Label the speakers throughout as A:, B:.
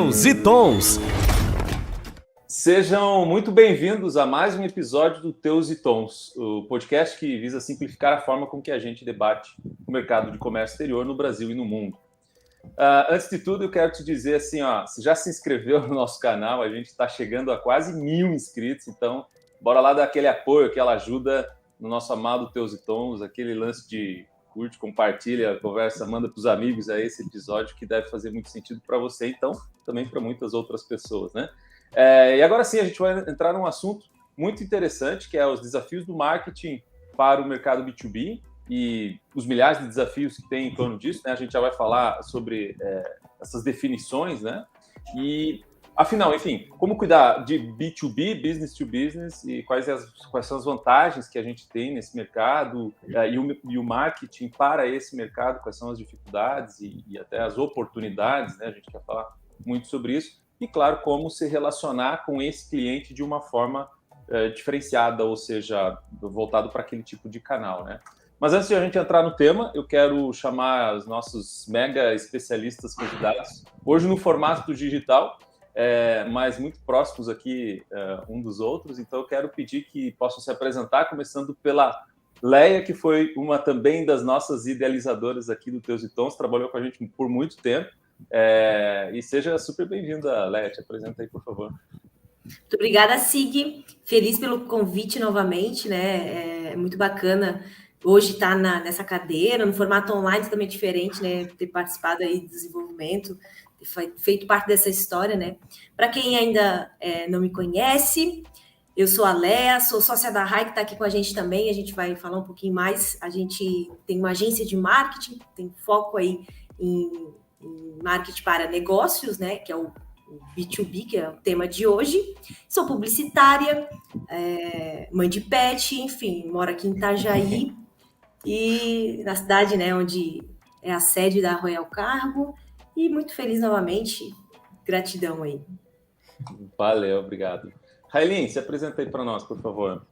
A: Teus e Tons.
B: Sejam muito bem-vindos a mais um episódio do Teus e Tons, o podcast que visa simplificar a forma com que a gente debate o mercado de comércio exterior no Brasil e no mundo. Antes de tudo, eu quero te dizer assim, se já se inscreveu no nosso canal, a gente está chegando a quase 1.000 inscritos, então bora lá dar aquele apoio, aquela ajuda no nosso amado Teus e Tons, aquele lance de curte, compartilha, conversa, manda para os amigos aí esse episódio que deve fazer muito sentido para você, então também para muitas outras pessoas, né? E agora sim, a gente vai entrar num assunto muito interessante, que é os desafios do marketing para o mercado B2B e os milhares de desafios que tem em torno disso, né? A gente já vai falar sobre essas definições, né? E, afinal, enfim, como cuidar de B2B, business to business, e quais são as vantagens que a gente tem nesse mercado e o marketing para esse mercado, quais são as dificuldades e até as oportunidades, né? A gente quer falar muito sobre isso. E, claro, como se relacionar com esse cliente de uma forma diferenciada, ou seja, voltado para aquele tipo de canal, né? Mas antes de a gente entrar no tema, eu quero chamar os nossos mega especialistas convidados, hoje no formato digital, mas muito próximos aqui um dos outros. Então, eu quero pedir que possam se apresentar, começando pela Leia, que foi uma também das nossas idealizadoras aqui do Teus e Tons, trabalhou com a gente por muito tempo. E seja super bem-vinda, Leia. Te apresenta aí, por favor.
C: Muito obrigada, Sig. Feliz pelo convite novamente, né? É muito bacana hoje estar nessa cadeira, no formato online também diferente, né? Ter participado aí do desenvolvimento, ter feito parte dessa história, né? Para quem ainda não me conhece, eu sou a Leia, sou sócia da RAI, que está aqui com a gente também. A gente vai falar um pouquinho mais. A gente tem uma agência de marketing, tem foco aí em marketing para negócios, né, que é o B2B, que é o tema de hoje. Sou publicitária, mãe de pet, enfim, moro aqui em Itajaí, e na cidade, né, onde é a sede da Royal Cargo, e muito feliz novamente. Gratidão aí.
B: Valeu, obrigado. Railin, se apresenta aí para nós, por favor.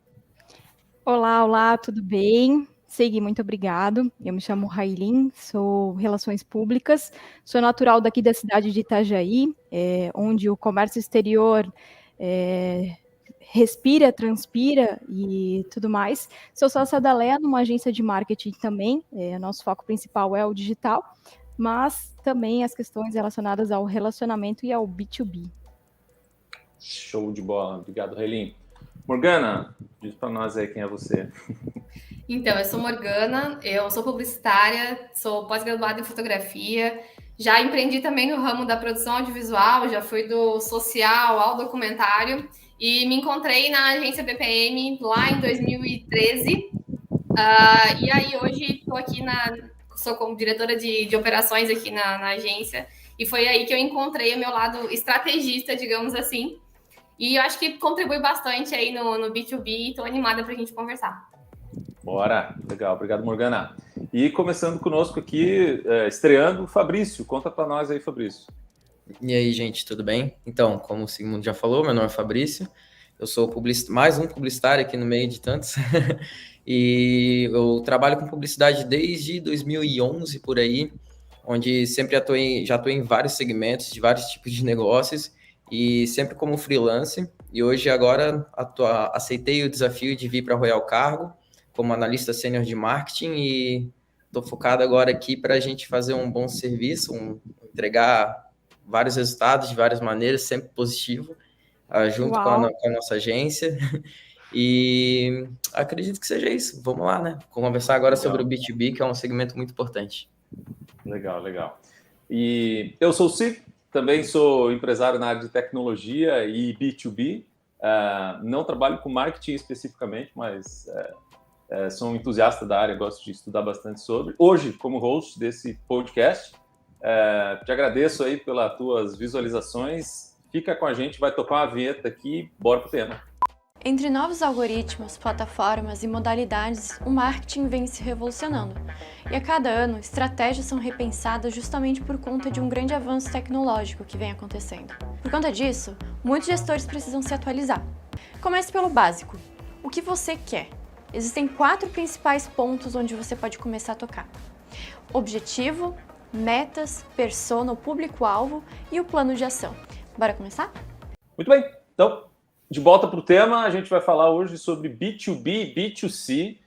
D: Olá, tudo bem? Segui, muito obrigado. Eu me chamo Railin, sou Relações Públicas, sou natural daqui da cidade de Itajaí, onde o comércio exterior respira, transpira e tudo mais. Sou sócia da Leia, numa agência de marketing também, nosso foco principal é o digital, mas também as questões relacionadas ao relacionamento e ao B2B.
B: Show de bola, obrigado, Railin. Morgana, diz para nós aí quem é você.
E: Então, eu sou Morgana, eu sou publicitária, sou pós-graduada em fotografia, já empreendi também no ramo da produção audiovisual, já fui do social ao documentário e me encontrei na agência BPM lá em 2013. E aí hoje estou aqui sou como diretora de operações aqui na agência, e foi aí que eu encontrei o meu lado estrategista, digamos assim, e eu acho que contribui bastante aí no B2B e estou animada para a gente conversar.
B: Bora, legal, obrigado, Morgana. E começando conosco aqui, estreando, o Fabrício. Conta para nós aí, Fabrício.
F: E aí, gente, tudo bem? Então, como o Sigmundo já falou, meu nome é Fabrício, eu sou mais um publicitário aqui no meio de tantos, e eu trabalho com publicidade desde 2011, por aí, onde sempre já atuei em vários segmentos, de vários tipos de negócios, e sempre como freelance, e hoje agora aceitei o desafio de vir para a Royal Cargo, como analista sênior de marketing, e estou focado agora aqui para a gente fazer um bom serviço, entregar vários resultados de várias maneiras, sempre positivo, junto com a nossa agência. E acredito que seja isso. Vamos lá, né? Conversar agora sobre o B2B, que é um segmento muito importante.
B: Legal. E eu sou o Sig, também sou empresário na área de tecnologia e B2B. Não trabalho com marketing especificamente, mas sou um entusiasta da área, gosto de estudar bastante sobre. Hoje, como host desse podcast, te agradeço aí pelas tuas visualizações. Fica com a gente, vai tocar uma vinheta aqui, bora pro tema.
G: Entre novos algoritmos, plataformas e modalidades, o marketing vem se revolucionando. E a cada ano, estratégias são repensadas justamente por conta de um grande avanço tecnológico que vem acontecendo. Por conta disso, muitos gestores precisam se atualizar. Comece pelo básico. O que você quer? Existem 4 principais pontos onde você pode começar a tocar: objetivo, metas, persona, o público-alvo e o plano de ação. Bora começar?
B: Muito bem, então, de volta para o tema, a gente vai falar hoje sobre B2B e B2C.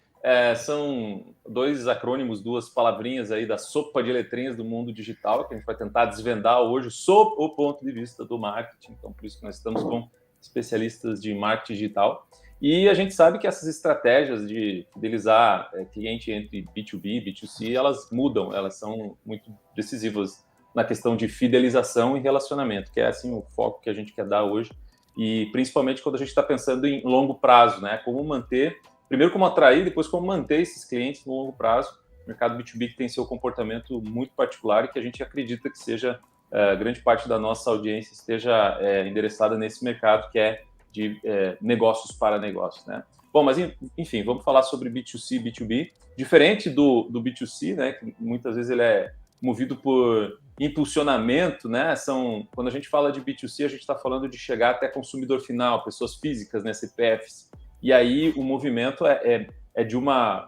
B: São dois acrônimos, duas palavrinhas aí da sopa de letrinhas do mundo digital, que a gente vai tentar desvendar hoje sob o ponto de vista do marketing. Então, por isso que nós estamos com especialistas de marketing digital. E a gente sabe que essas estratégias de fidelizar cliente entre B2B e B2C, elas mudam, elas são muito decisivas na questão de fidelização e relacionamento, que é assim o foco que a gente quer dar hoje, e principalmente quando a gente está pensando em longo prazo, né? Como manter, primeiro como atrair, depois como manter esses clientes no longo prazo. O mercado B2B que tem seu comportamento muito particular e que a gente acredita que seja, grande parte da nossa audiência esteja endereçada nesse mercado que é de negócios para negócios, né? Bom, mas enfim, vamos falar sobre B2C e B2B. Diferente do B2C, né, que muitas vezes ele é movido por impulsionamento, né? Quando a gente fala de B2C, a gente está falando de chegar até consumidor final, pessoas físicas, né, CPFs. E aí o movimento é de uma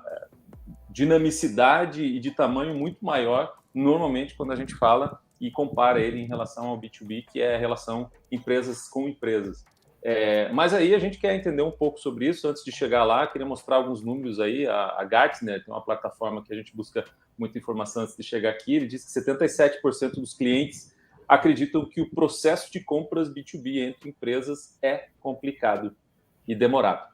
B: dinamicidade e de tamanho muito maior, normalmente, quando a gente fala e compara ele em relação ao B2B, que é a relação empresas com empresas. Mas aí a gente quer entender um pouco sobre isso. Antes de chegar lá, queria mostrar alguns números aí. A Gartner tem uma plataforma que a gente busca muita informação antes de chegar aqui. Ele diz que 77% dos clientes acreditam que o processo de compras B2B entre empresas é complicado e demorado.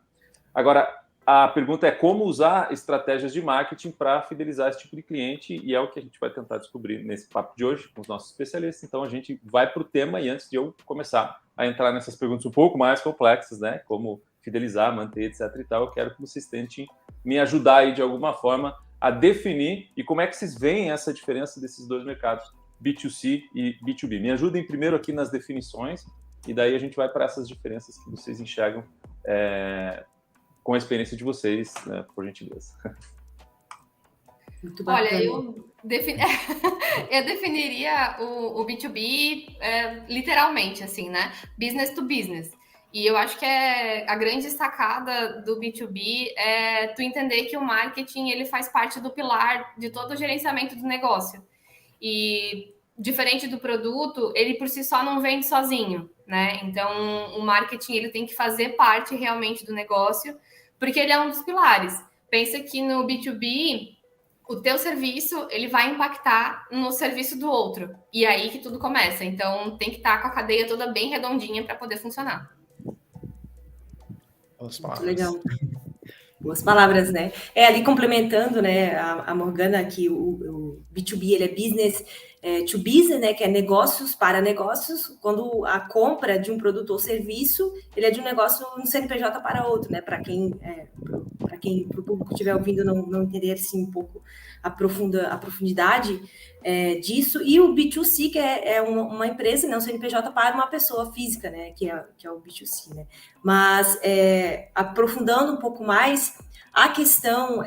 B: Agora, a pergunta é como usar estratégias de marketing para fidelizar esse tipo de cliente, e é o que a gente vai tentar descobrir nesse papo de hoje com os nossos especialistas. Então, a gente vai para o tema, e antes de eu começar a entrar nessas perguntas um pouco mais complexas, né, como fidelizar, manter, etc. e tal, eu quero que vocês tentem me ajudar aí de alguma forma a definir e como é que vocês veem essa diferença desses dois mercados, B2C e B2B. Me ajudem primeiro aqui nas definições, e daí a gente vai para essas diferenças que vocês enxergam com a experiência de vocês, né, por gentileza.
C: Muito bacana.
E: Olha, eu definiria o B2B literalmente, assim, né? Business to business. E eu acho que a grande sacada do B2B é tu entender que o marketing ele faz parte do pilar de todo o gerenciamento do negócio. E diferente do produto, ele por si só não vende sozinho, né? Então, o marketing ele tem que fazer parte realmente do negócio, porque ele é um dos pilares. Pensa que no B2B, o teu serviço, ele vai impactar no serviço do outro. E é aí que tudo começa. Então, tem que estar com a cadeia toda bem redondinha para poder funcionar.
C: Muito legal. Boas palavras, né? Ali complementando, né, a Morgana, que o B2B, ele é business to business, né, que é negócios para negócios. Quando a compra de um produto ou serviço, ele é de um negócio, um CNPJ para outro, né? Para quem o público estiver ouvindo não entender assim um pouco a profundidade disso. E o B2C, que é uma empresa, né, um CNPJ para uma pessoa física, né, que é o B2C, né? Mas aprofundando um pouco mais, a questão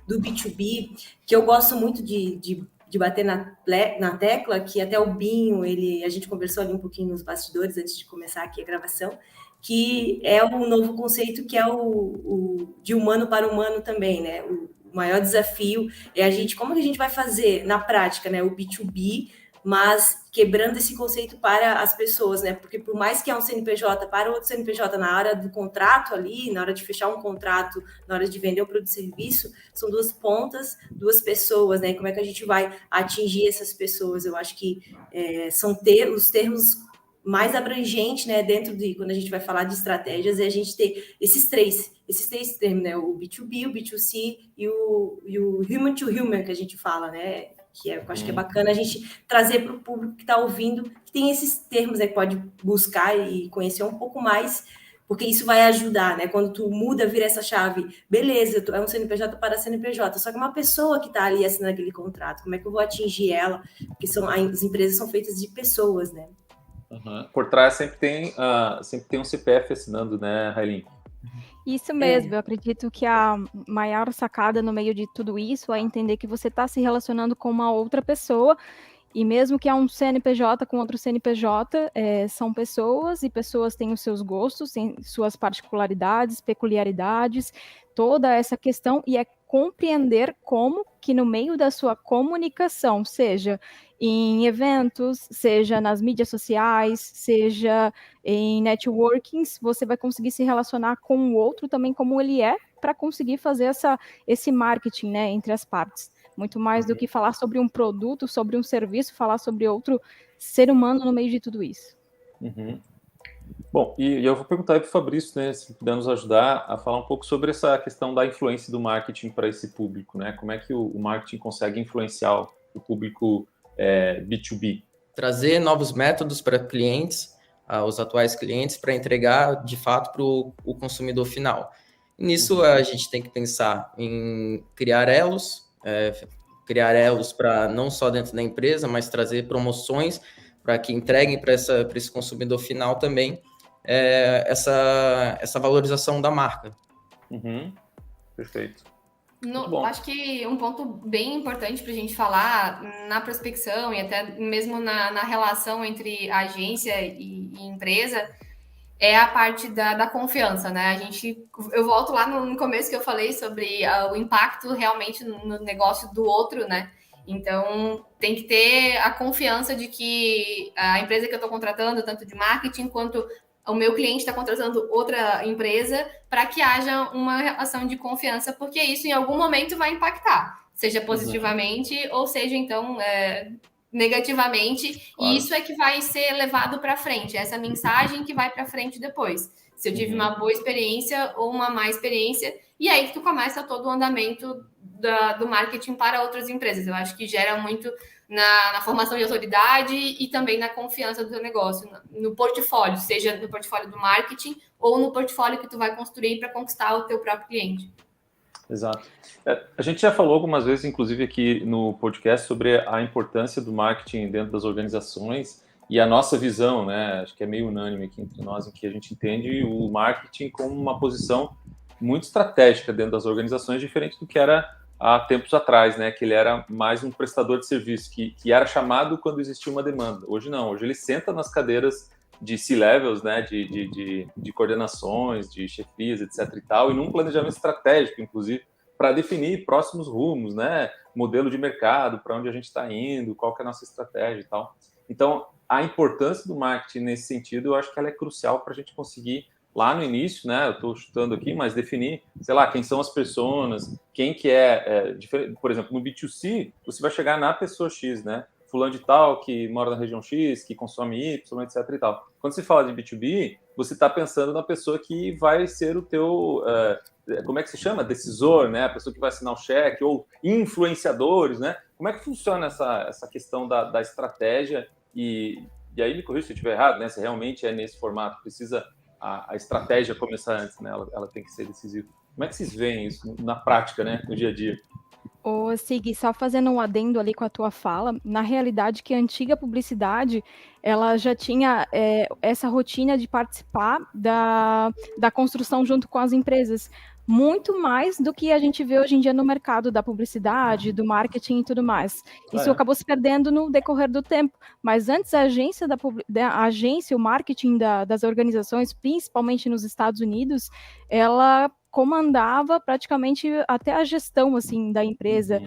C: do B2B, que eu gosto muito de bater na tecla, que até o Binho, a gente conversou ali um pouquinho nos bastidores antes de começar aqui a gravação, que é o novo conceito que é o de humano para humano também, né? O maior desafio é como que a gente vai fazer na prática, né, o B2B, mas quebrando esse conceito para as pessoas, né? Porque por mais que é um CNPJ para outro CNPJ na hora do contrato ali, na hora de fechar um contrato, na hora de vender um produto e serviço, são duas pontas, duas pessoas, né? Como é que a gente vai atingir essas pessoas? Eu acho que são os termos mais abrangentes, né? Dentro de quando a gente vai falar de estratégias, é a gente ter esses três termos, né? O B2B, o B2C e o human to human que a gente fala, né? Que eu acho que é bacana a gente trazer para o público que está ouvindo, que tem esses termos aí que pode buscar e conhecer um pouco mais, porque isso vai ajudar, né? Quando tu muda, vira essa chave, beleza, é um CNPJ para CNPJ, só que uma pessoa que está ali assinando aquele contrato, como é que eu vou atingir ela? Porque as empresas são feitas de pessoas, né?
B: Uhum. Por trás sempre tem um CPF assinando, né, Railin?
D: Isso mesmo, eu acredito que a maior sacada no meio de tudo isso é entender que você está se relacionando com uma outra pessoa, e mesmo que é um CNPJ com outro CNPJ, são pessoas, e pessoas têm os seus gostos, têm suas particularidades, peculiaridades, toda essa questão, e é compreender como que no meio da sua comunicação, seja em eventos, seja nas mídias sociais, seja em networkings, você vai conseguir se relacionar com o outro também como ele é, para conseguir fazer esse marketing, né, entre as partes. Muito mais do que falar sobre um produto, sobre um serviço, falar sobre outro ser humano no meio de tudo isso.
B: Uhum. Bom, e eu vou perguntar aí para o Fabrício, né, se puder nos ajudar a falar um pouco sobre essa questão da influência do marketing para esse público, né? Como é que o marketing consegue influenciar o público B2B?
F: Trazer novos métodos para clientes, os atuais clientes, para entregar de fato para o consumidor final. E nisso a gente tem que pensar em criar elos para não só dentro da empresa, mas trazer promoções para que entreguem para esse consumidor final também essa valorização da marca.
B: Uhum. Perfeito.
E: Acho que um ponto bem importante para a gente falar na prospecção e até mesmo na relação entre agência e empresa é a parte da confiança, né? Eu volto lá no começo que eu falei sobre o impacto realmente no negócio do outro, né? Então, tem que ter a confiança de que a empresa que eu estou contratando, tanto de marketing quanto o meu cliente está contratando outra empresa, para que haja uma relação de confiança, porque isso em algum momento vai impactar, seja positivamente ou seja, então, negativamente, claro. E isso é que vai ser levado para frente, essa mensagem que vai para frente depois. Se eu tive uma boa experiência ou uma má experiência, e aí que tu começa todo o andamento do marketing para outras empresas. Eu acho que gera muito na formação de autoridade e também na confiança do teu negócio, no portfólio, seja no portfólio do marketing ou no portfólio que tu vai construir para conquistar o teu próprio cliente.
B: Exato. A gente já falou algumas vezes, inclusive aqui no podcast, sobre a importância do marketing dentro das organizações e a nossa visão, né? Acho que é meio unânime aqui entre nós, em que a gente entende o marketing como uma posição muito estratégica dentro das organizações, diferente do que era há tempos atrás, né? Que ele era mais um prestador de serviço, que era chamado quando existia uma demanda. Hoje não, hoje ele senta nas cadeiras de C-levels, né, de coordenações, de chefias, etc. e tal, e num planejamento estratégico, inclusive, para definir próximos rumos, né, modelo de mercado, para onde a gente está indo, qual que é a nossa estratégia e tal. Então, a importância do marketing nesse sentido, eu acho que ela é crucial para a gente conseguir, lá no início, né, eu estou chutando aqui, mas definir, sei lá, quem são as pessoas, quem que diferente. Por exemplo, no B2C, você vai chegar na pessoa X, né, fulano de tal, que mora na região X, que consome Y, etc. e tal. Quando se fala de B2B, você está pensando na pessoa que vai ser o teu, como é que se chama? Decisor, né? A pessoa que vai assinar o cheque, ou influenciadores, né? Como é que funciona essa questão da estratégia? E aí me corrija se eu estiver errado, né? Se realmente é nesse formato, precisa a estratégia começar antes, né? Ela tem que ser decisiva. Como é que vocês veem isso na prática, né? No dia a dia?
D: Ô, Sig, só fazendo um adendo ali com a tua fala, na realidade que a antiga publicidade, ela já tinha essa rotina de participar da construção junto com as empresas, muito mais do que a gente vê hoje em dia no mercado da publicidade, do marketing e tudo mais. Isso acabou se perdendo no decorrer do tempo, mas antes a agência, o marketing das organizações, principalmente nos Estados Unidos, ela comandava praticamente até a gestão assim da empresa,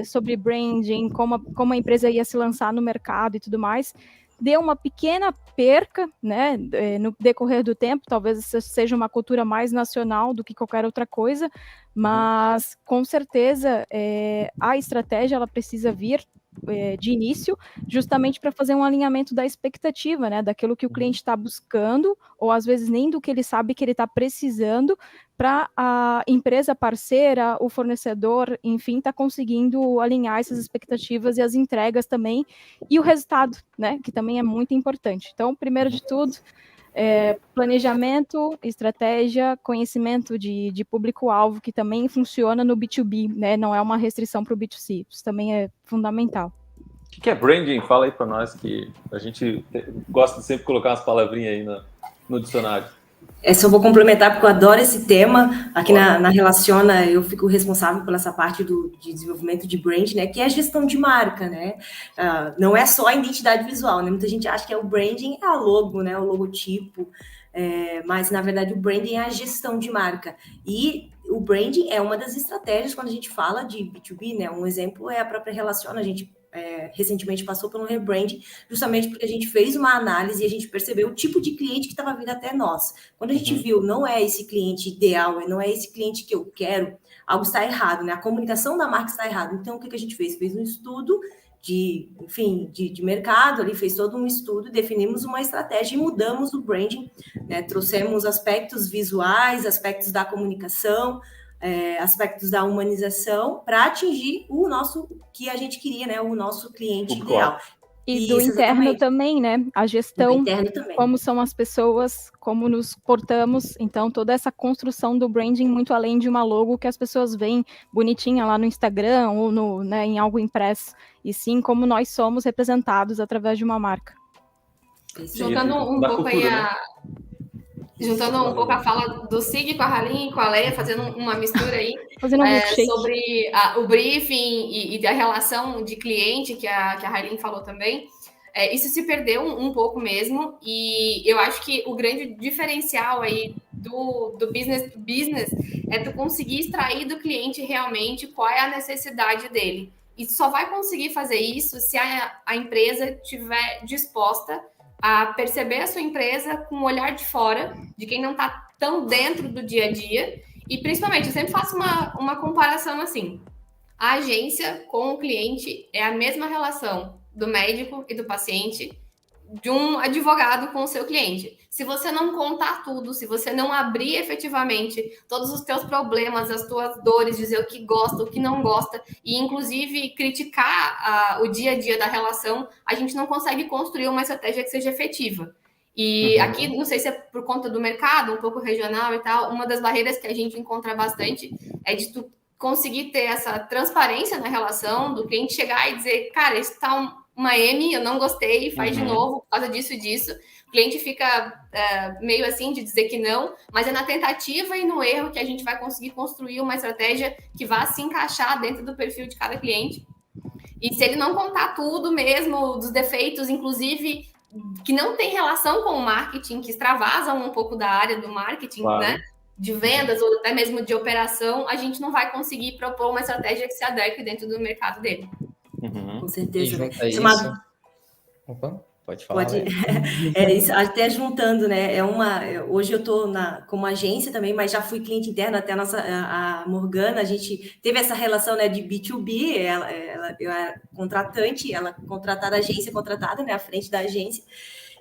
D: sobre branding, como a empresa ia se lançar no mercado e tudo mais. Deu uma pequena perca, né, no decorrer do tempo, talvez seja uma cultura mais nacional do que qualquer outra coisa, mas com certeza a estratégia ela precisa vir de início, justamente para fazer um alinhamento da expectativa, né, daquilo que o cliente está buscando, ou às vezes nem do que ele sabe que ele está precisando, para a empresa parceira, o fornecedor, enfim, tá conseguindo alinhar essas expectativas e as entregas também, e o resultado, né, que também é muito importante. Então, primeiro de tudo, planejamento, estratégia, conhecimento de público-alvo, que também funciona no B2B, né, não é uma restrição para o B2C, isso também é fundamental.
B: O que é branding? Fala aí para nós, que a gente gosta de sempre colocar umas palavrinhas aí no dicionário.
C: Só vou complementar, porque eu adoro esse tema. Aqui na Relaciona, eu fico responsável por essa parte de desenvolvimento de brand, né? Que é a gestão de marca, né? Não é só a identidade visual, né? Muita gente acha que o branding é a logo, né? O logotipo. Mas, na verdade, o branding é a gestão de marca. E o branding é uma das estratégias quando a gente fala de B2B, né? Um exemplo é a própria Relaciona. A gente recentemente passou por um rebranding, justamente porque a gente fez uma análise e a gente percebeu o tipo de cliente que estava vindo até nós. Quando a gente viu, não é esse cliente ideal, não é esse cliente que eu quero, algo está errado, né? A comunicação da marca está errada. Então, o que a gente fez? Fez um estudo de mercado, ali fez todo um estudo, definimos uma estratégia e mudamos o branding, né? Trouxemos aspectos visuais, aspectos da comunicação, aspectos da humanização para atingir o nosso, que a gente queria, né? O nosso cliente ideal.
D: E do interno também, né? A gestão, como são as pessoas, como nos portamos. Então, toda essa construção do branding, muito além de uma logo que as pessoas veem bonitinha lá no Instagram ou em algo impresso. E sim, como nós somos representados através de uma marca.
E: Juntando um pouco aí Juntando um pouco a fala do Sig com a Hailin e com a Leia, fazendo uma mistura aí sobre o briefing e a relação de cliente que a Hailin falou também. Isso se perdeu um pouco mesmo, e eu acho que o grande diferencial aí do business to business é tu conseguir extrair do cliente realmente qual é a necessidade dele. E tu só vai conseguir fazer isso se a empresa estiver disposta a perceber a sua empresa com o olhar de fora, de quem não está tão dentro do dia a dia. E, principalmente, eu sempre faço uma comparação assim. A agência com o cliente é a mesma relação do médico e do paciente, de um advogado com o seu cliente. Se você não contar tudo, se você não abrir efetivamente todos os teus problemas, as tuas dores, dizer o que gosta, o que não gosta, e inclusive criticar o dia a dia da relação, a gente não consegue construir uma estratégia que seja efetiva. E aqui, não sei se é por conta do mercado, um pouco regional e tal, uma das barreiras que a gente encontra bastante é de tu conseguir ter essa transparência na relação, do cliente chegar e dizer, cara, isso tá uma M, eu não gostei, faz de novo por causa disso e disso. O cliente fica meio assim de dizer que não, mas é na tentativa e no erro que a gente vai conseguir construir uma estratégia que vá se encaixar dentro do perfil de cada cliente. E se ele não contar tudo mesmo, dos defeitos, inclusive, que não tem relação com o marketing, que extravasam um pouco da área do marketing, né? De vendas ou até mesmo de operação, a gente não vai conseguir propor uma estratégia que se adeque dentro do mercado dele.
C: Com certeza.
F: Opa, pode falar.
C: Isso, até juntando, né? Hoje eu estou como agência também, mas já fui cliente interno, até a Morgana, a gente teve essa relação, né, de B2B, eu era contratante, ela contratada, a agência contratada, né, à frente da agência.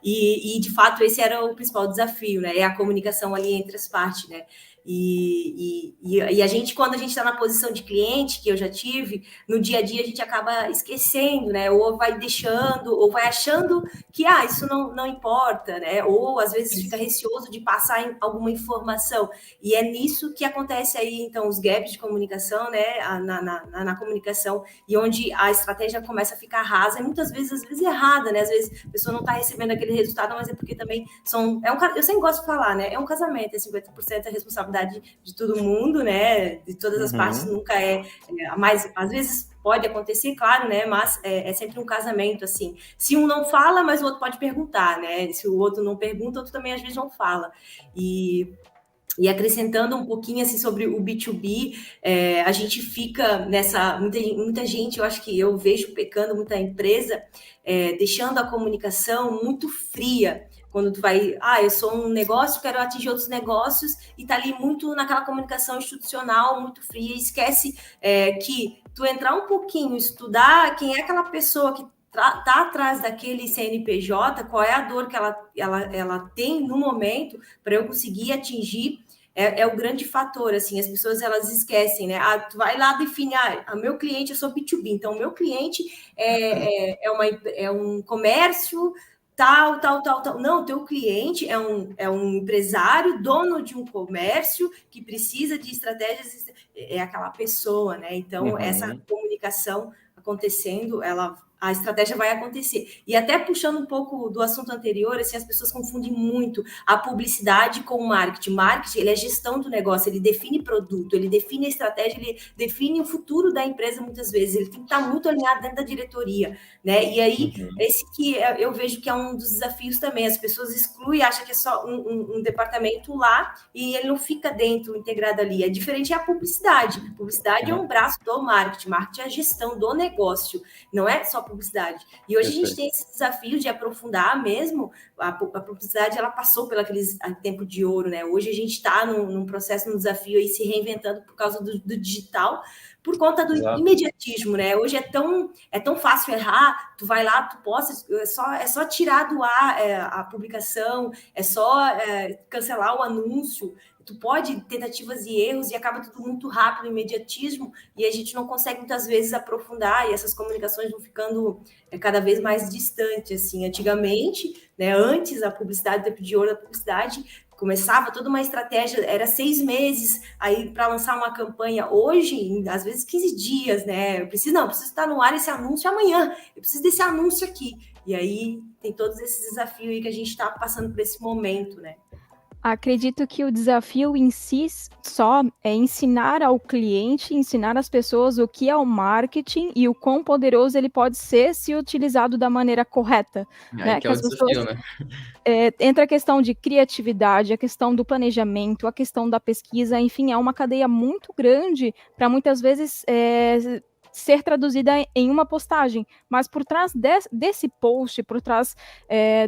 C: E, de fato, esse era o principal desafio, né? É a comunicação ali entre as partes, né? E a gente, quando a gente está na posição de cliente, que eu já tive, no dia a dia a gente acaba esquecendo, né? Ou vai deixando, ou vai achando que isso não importa, né? Ou às vezes fica receoso de passar alguma informação. E é nisso que acontece aí, então, os gaps de comunicação, né? Na comunicação, e onde a estratégia começa a ficar rasa, e muitas vezes, às vezes errada, né? Às vezes a pessoa não está recebendo aquele resultado, mas é porque também eu sempre gosto de falar, né? É um casamento, 50% é responsabilidade de todo mundo, né? De todas as partes, nunca mais, às vezes pode acontecer, claro, né? Mas é sempre um casamento, assim. Se um não fala, mas o outro pode perguntar, né? Se o outro não pergunta, o outro também às vezes não fala. E acrescentando um pouquinho assim sobre o B2B, a gente fica nessa... Muita gente, eu acho que eu vejo pecando, muita empresa, deixando a comunicação muito fria. Quando tu vai, eu sou um negócio, quero atingir outros negócios, e tá ali muito naquela comunicação institucional, muito fria, e esquece que tu entrar um pouquinho, estudar quem é aquela pessoa que tá atrás daquele CNPJ, qual é a dor que ela tem no momento, para eu conseguir atingir, é o grande fator, assim, as pessoas, elas esquecem, né? Tu vai lá definir, meu cliente, eu sou B2B, então o meu cliente é um comércio, tal. Não, teu cliente é um empresário, dono de um comércio, que precisa de estratégias, é aquela pessoa, né? Então, essa comunicação acontecendo, ela a estratégia vai acontecer. E até puxando um pouco do assunto anterior, assim, as pessoas confundem muito a publicidade com o marketing. O marketing, ele é gestão do negócio, ele define produto, ele define a estratégia, ele define o futuro da empresa muitas vezes. Ele tem que estar muito alinhado dentro da diretoria, né? E aí, esse que eu vejo que é um dos desafios também. As pessoas excluem, acham que é só um departamento lá e ele não fica dentro, integrado ali. É diferente a publicidade. A publicidade é um braço do marketing. Marketing é a gestão do negócio, não é só publicidade. E hoje a gente tem esse desafio de aprofundar mesmo. A publicidade, ela passou pelo aquele tempo de ouro, né? Hoje a gente está num processo, num desafio aí, se reinventando por causa do digital, por conta do imediatismo, né? Hoje é tão fácil errar, tu vai lá, tu posta, é só tirar do ar a publicação, é só cancelar o anúncio. Tu pode tentativas e erros e acaba tudo muito rápido, imediatismo, e a gente não consegue muitas vezes aprofundar, e essas comunicações vão ficando cada vez mais distantes, assim. Antigamente, né, antes a publicidade, o tempo de ouro da publicidade, começava toda uma estratégia, era 6 meses aí para lançar uma campanha. Hoje, às vezes 15 dias, né? Eu preciso estar no ar esse anúncio amanhã, eu preciso desse anúncio aqui. E aí tem todos esses desafios aí que a gente está passando por esse momento, né?
D: Acredito que o desafio em si só é ensinar ao cliente, ensinar às pessoas o que é o marketing e o quão poderoso ele pode ser se utilizado da maneira correta. Né?
F: Que é o desafio, né?
D: Entra a questão de criatividade, a questão do planejamento, a questão da pesquisa, enfim, é uma cadeia muito grande para muitas vezes ser traduzida em uma postagem, mas por trás desse post, por trás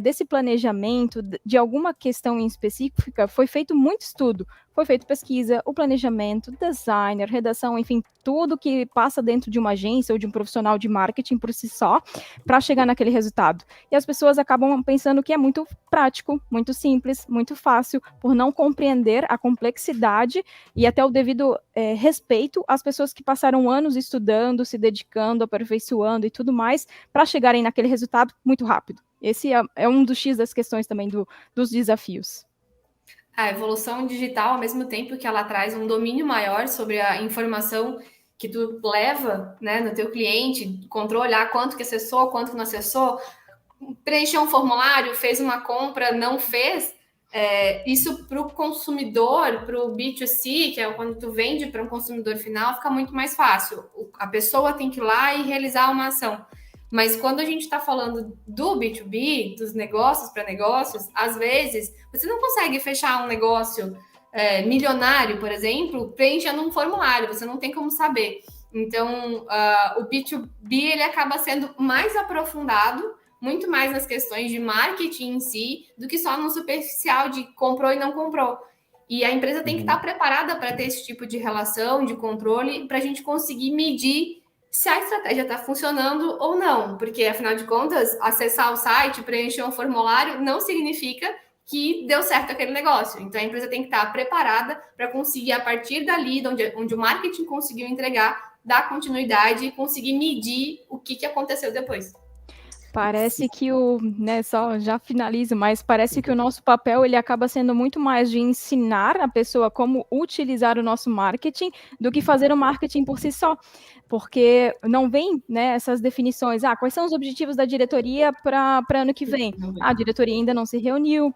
D: desse planejamento, de alguma questão em específica, foi feito muito estudo, foi feito pesquisa, o planejamento, designer, redação, enfim, tudo que passa dentro de uma agência ou de um profissional de marketing por si só, para chegar naquele resultado. E as pessoas acabam pensando que é muito prático, muito simples, muito fácil, por não compreender a complexidade e até o devido respeito às pessoas que passaram anos estudando, se dedicando, aperfeiçoando e tudo mais, para chegarem naquele resultado muito rápido. Esse é um dos X das questões também dos desafios.
E: A evolução digital, ao mesmo tempo que ela traz um domínio maior sobre a informação que tu leva, né, no teu cliente, controlar quanto que acessou, quanto que não acessou, preencheu um formulário, fez uma compra, não fez, isso para o consumidor, para o B2C, que é quando tu vende para um consumidor final, fica muito mais fácil. A pessoa tem que ir lá e realizar uma ação. Mas quando a gente está falando do B2B, dos negócios para negócios, às vezes você não consegue fechar um negócio milionário, por exemplo, preenchendo um formulário, você não tem como saber. Então, o B2B ele acaba sendo mais aprofundado, muito mais nas questões de marketing em si, do que só no superficial de comprou e não comprou. E a empresa tem que estar preparada para ter esse tipo de relação, de controle, para a gente conseguir medir se a estratégia está funcionando ou não, porque, afinal de contas, acessar o site, preencher um formulário, não significa que deu certo aquele negócio. Então, a empresa tem que estar preparada para conseguir, a partir dali, onde o marketing conseguiu entregar, dar continuidade e conseguir medir o que aconteceu depois.
D: Parece que só já finalizo, mas parece que o nosso papel ele acaba sendo muito mais de ensinar a pessoa como utilizar o nosso marketing do que fazer o marketing por si só, porque não vem, né, essas definições, quais são os objetivos da diretoria para ano que vem? A diretoria ainda não se reuniu,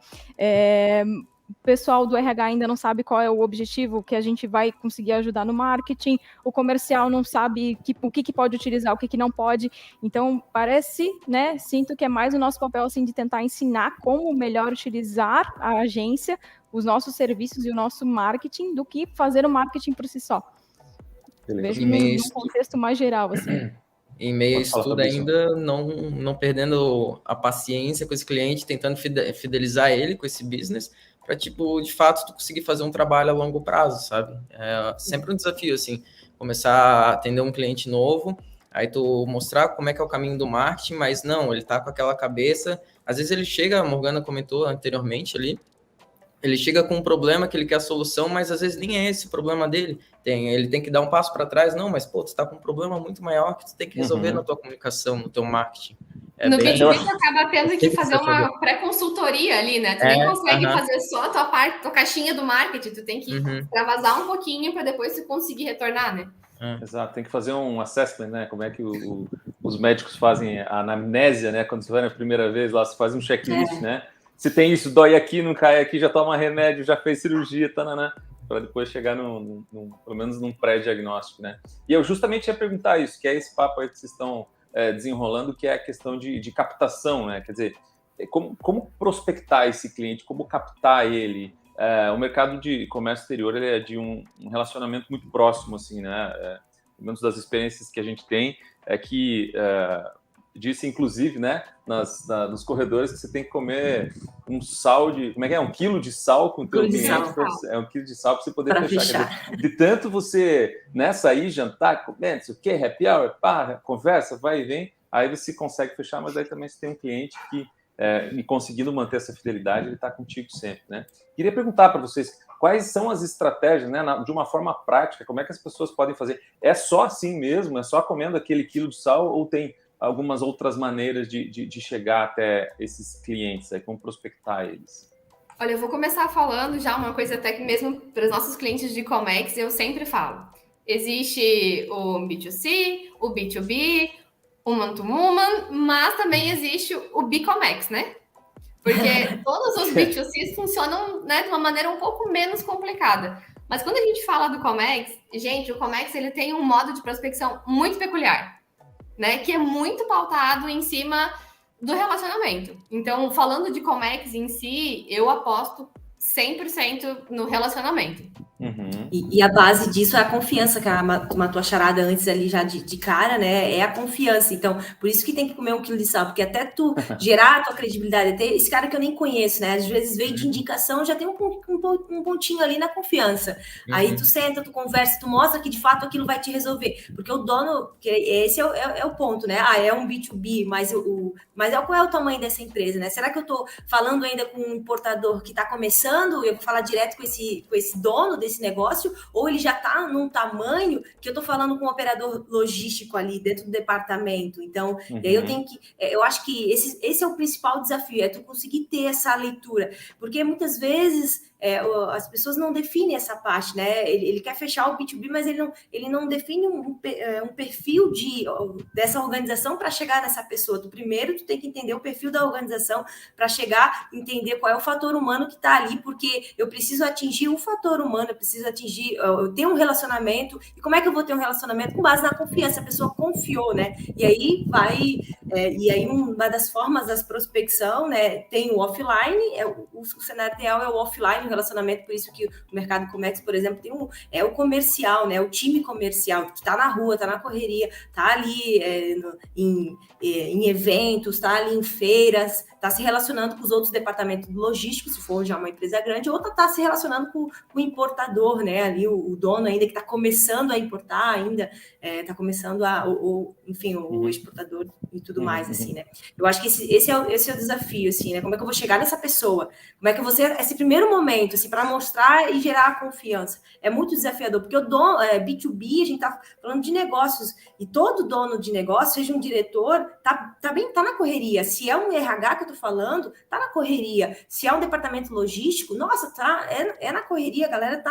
D: o pessoal do RH ainda não sabe qual é o objetivo que a gente vai conseguir ajudar no marketing, o comercial não sabe o que pode utilizar, o que não pode. Então, parece, né, sinto que é mais o nosso papel, assim, de tentar ensinar como melhor utilizar a agência, os nossos serviços e o nosso marketing, do que fazer o marketing por si só. Vejo num contexto mais geral, assim.
F: Em meio a isso tudo ainda, não perdendo a paciência com esse cliente, tentando fidelizar ele com esse business, para, de fato, tu conseguir fazer um trabalho a longo prazo, sabe? É sempre um desafio, assim, começar a atender um cliente novo, aí tu mostrar como é que é o caminho do marketing, mas não, ele tá com aquela cabeça, às vezes ele chega, a Morgana comentou anteriormente ali, ele chega com um problema que ele quer a solução, mas às vezes nem é esse o problema dele. Ele tem que dar um passo para trás. Não, mas, tu tá com um problema muito maior que tu tem que resolver na tua comunicação, no teu marketing.
E: No B2B, tu acaba tendo que fazer uma pré-consultoria ali, né? Tu nem consegue fazer só a tua caixinha do marketing. Tu tem que extravasar um pouquinho para depois tu conseguir retornar, né?
B: Exato, tem que fazer um assessment, né? Como é que os médicos fazem a anamnésia, né? Quando você vai na primeira vez lá, você faz um checklist, né? Se tem isso, dói aqui, não cai aqui, já toma remédio, já fez cirurgia, para depois chegar pelo menos num pré-diagnóstico, né? E eu justamente ia perguntar isso, que é esse papo aí que vocês estão desenrolando, que é a questão de captação, né? Quer dizer, como prospectar esse cliente, como captar ele. O mercado de comércio exterior ele é de um relacionamento muito próximo, assim, né? Pelo menos das experiências que a gente tem, é que disse, inclusive, né, nos corredores, que você tem que comer um sal como é que é? 1 quilo de sal com o teu cliente. 1 quilo de sal para você poder fechar. Quer dizer, de tanto você, né, sair, jantar, comer, não sei o quê, happy hour, conversa, vai e vem, aí você consegue fechar, mas aí também você tem um cliente que e conseguindo manter essa fidelidade, ele está contigo sempre, né? Queria perguntar para vocês, quais são as estratégias, né, de uma forma prática, como é que as pessoas podem fazer? É só assim mesmo? É só comendo aquele quilo de sal ou tem algumas outras maneiras de chegar até esses clientes, como prospectar eles?
E: Olha, eu vou começar falando já uma coisa até que mesmo para os nossos clientes de Comex, eu sempre falo. Existe o B2C, o B2B, o man-to-woman, mas também existe o B-Comex, né? Porque todos os B2Cs funcionam, né, de uma maneira um pouco menos complicada. Mas quando a gente fala do Comex, gente, o Comex ele tem um modo de prospecção muito peculiar, né? Que é muito pautado em cima do relacionamento. Então, falando de Comex em si, eu aposto 100% no relacionamento.
B: Uhum.
C: E a base disso é a confiança, que a matou a charada antes ali já de cara, né? É a confiança. Então, por isso que tem que comer 1 quilo de sal, porque até tu gerar a tua credibilidade, até esse cara que eu nem conheço, né? Às vezes veio de indicação, já tem um pontinho ali na confiança. Aí tu senta, tu conversa, tu mostra que de fato aquilo vai te resolver. Porque o dono, que esse é o ponto, né? É um B2B, mas qual é o tamanho dessa empresa, né? Será que eu tô falando ainda com um importador que está começando, eu vou falar direto com esse dono desse negócio, ou ele já está num tamanho que eu estou falando com um operador logístico ali dentro do departamento. Então, e aí eu acho que esse é o principal desafio, é tu conseguir ter essa leitura, porque muitas vezes as pessoas não definem essa parte, né? Ele quer fechar o B2B, mas ele não define um perfil dessa organização para chegar nessa pessoa. Primeiro, tu tem que entender o perfil da organização para chegar, entender qual é o fator humano que está ali, porque eu preciso atingir o fator humano, eu tenho um relacionamento, e como é que eu vou ter um relacionamento? Com base na confiança, a pessoa confiou, né? E aí uma das formas da prospecção, né, tem o offline, o cenário ideal é o offline, relacionamento, por isso que o mercado Comex, por exemplo, tem o comercial, né? O time comercial que está na rua, está na correria, está ali em eventos, está ali em feiras, está se relacionando com os outros departamentos logísticos, se for já uma empresa grande, ou está se relacionando com o importador, né? Ali o dono ainda que está começando a importar, ainda está começando o exportador e tudo mais, assim, né? Eu acho que esse é o desafio, assim, né? Como é que eu vou chegar nessa pessoa? Como é que esse primeiro momento, assim, para mostrar e gerar a confiança? É muito desafiador, porque o dono, B2B, a gente está falando de negócios, e todo dono de negócio, seja um diretor, tá na correria. Se é um RH que eu tô falando, tá na correria. Se é um departamento logístico, nossa, é na correria, a galera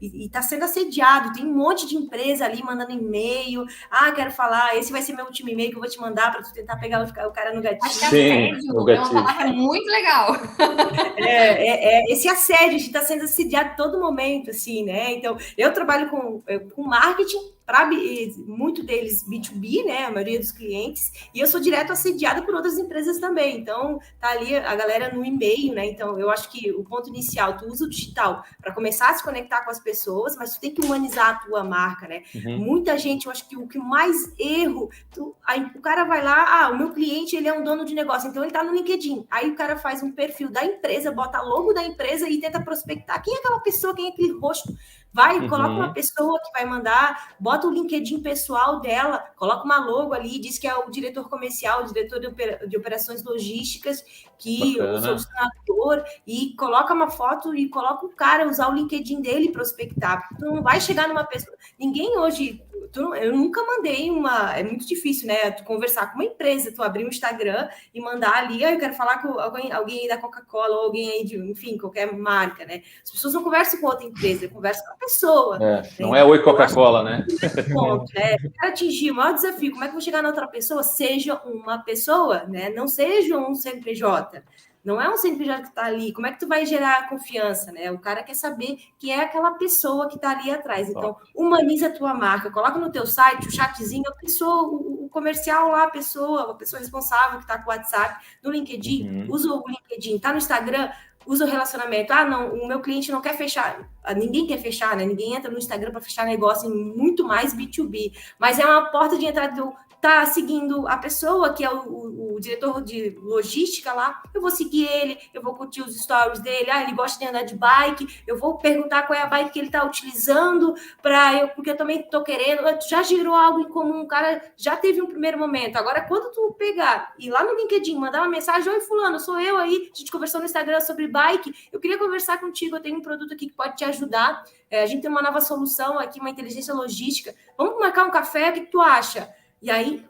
C: e tá sendo assediado, tem um monte de empresa ali mandando e-mail, quero falar, esse vai ser meu último e-mail que eu vou te mandar para tu tentar pegar o cara no gatilho.
E: Acho que assédio é uma palavra muito legal.
C: Esse assédio, a gente está sendo assediado todo momento, assim, né? Então, eu trabalho com marketing, muito deles B2B, né? A maioria dos clientes, e eu sou direto assediada por outras empresas também. Então, tá ali a galera no e-mail, né? Então, eu acho que o ponto inicial, tu usa o digital para começar a se conectar com as pessoas, mas tu tem que humanizar a tua marca, né? Muita gente, eu acho que o que mais erro, o cara vai lá, o meu cliente, ele é um dono de negócio, então ele tá no LinkedIn. Aí o cara faz um perfil da empresa, bota logo da empresa e tenta prospectar. Quem é aquela pessoa, quem é aquele rosto? Coloca uma pessoa que vai mandar, bota o LinkedIn pessoal dela, coloca uma logo ali, diz que é o diretor comercial, o diretor de operações logísticas, que o solucionador, e coloca uma foto e coloca o cara, usar o LinkedIn dele e prospectar. Tu não vai chegar numa pessoa... Ninguém hoje... Eu nunca mandei é muito difícil, né? Tu conversar com uma empresa, tu abrir um Instagram e mandar ali, eu quero falar com alguém aí da Coca-Cola ou alguém aí de, enfim, qualquer marca, né? As pessoas não conversam com outra empresa, conversam pessoa.
B: Não é oi Coca-Cola, né?
C: Ponto, né? Para atingir o maior desafio, como é que eu vou chegar na outra pessoa? Seja uma pessoa, né? Não seja um CNPJ. Não é um CNPJ que está ali. Como é que tu vai gerar confiança, né? O cara quer saber que é aquela pessoa que está ali atrás. Então, humaniza a tua marca. Coloca no teu site o chatzinho, a pessoa, o comercial lá, a pessoa responsável que está com o WhatsApp, no LinkedIn, usa o LinkedIn. Está no Instagram, usa o relacionamento. Ah, não, o meu cliente não quer fechar. Ninguém quer fechar, né? Ninguém entra no Instagram para fechar negócio, em muito mais B2B. Mas é uma porta de entrada do... Tá seguindo a pessoa que é o diretor de logística lá, eu vou seguir ele, eu vou curtir os stories dele, ele gosta de andar de bike, eu vou perguntar qual é a bike que ele está utilizando, porque eu também estou querendo, já gerou algo em comum, o cara já teve um primeiro momento. Agora, quando tu pegar e lá no LinkedIn mandar uma mensagem, oi fulano, sou eu aí, a gente conversou no Instagram sobre bike, eu queria conversar contigo, eu tenho um produto aqui que pode te ajudar, a gente tem uma nova solução aqui, uma inteligência logística, vamos marcar um café, o que tu acha? E aí,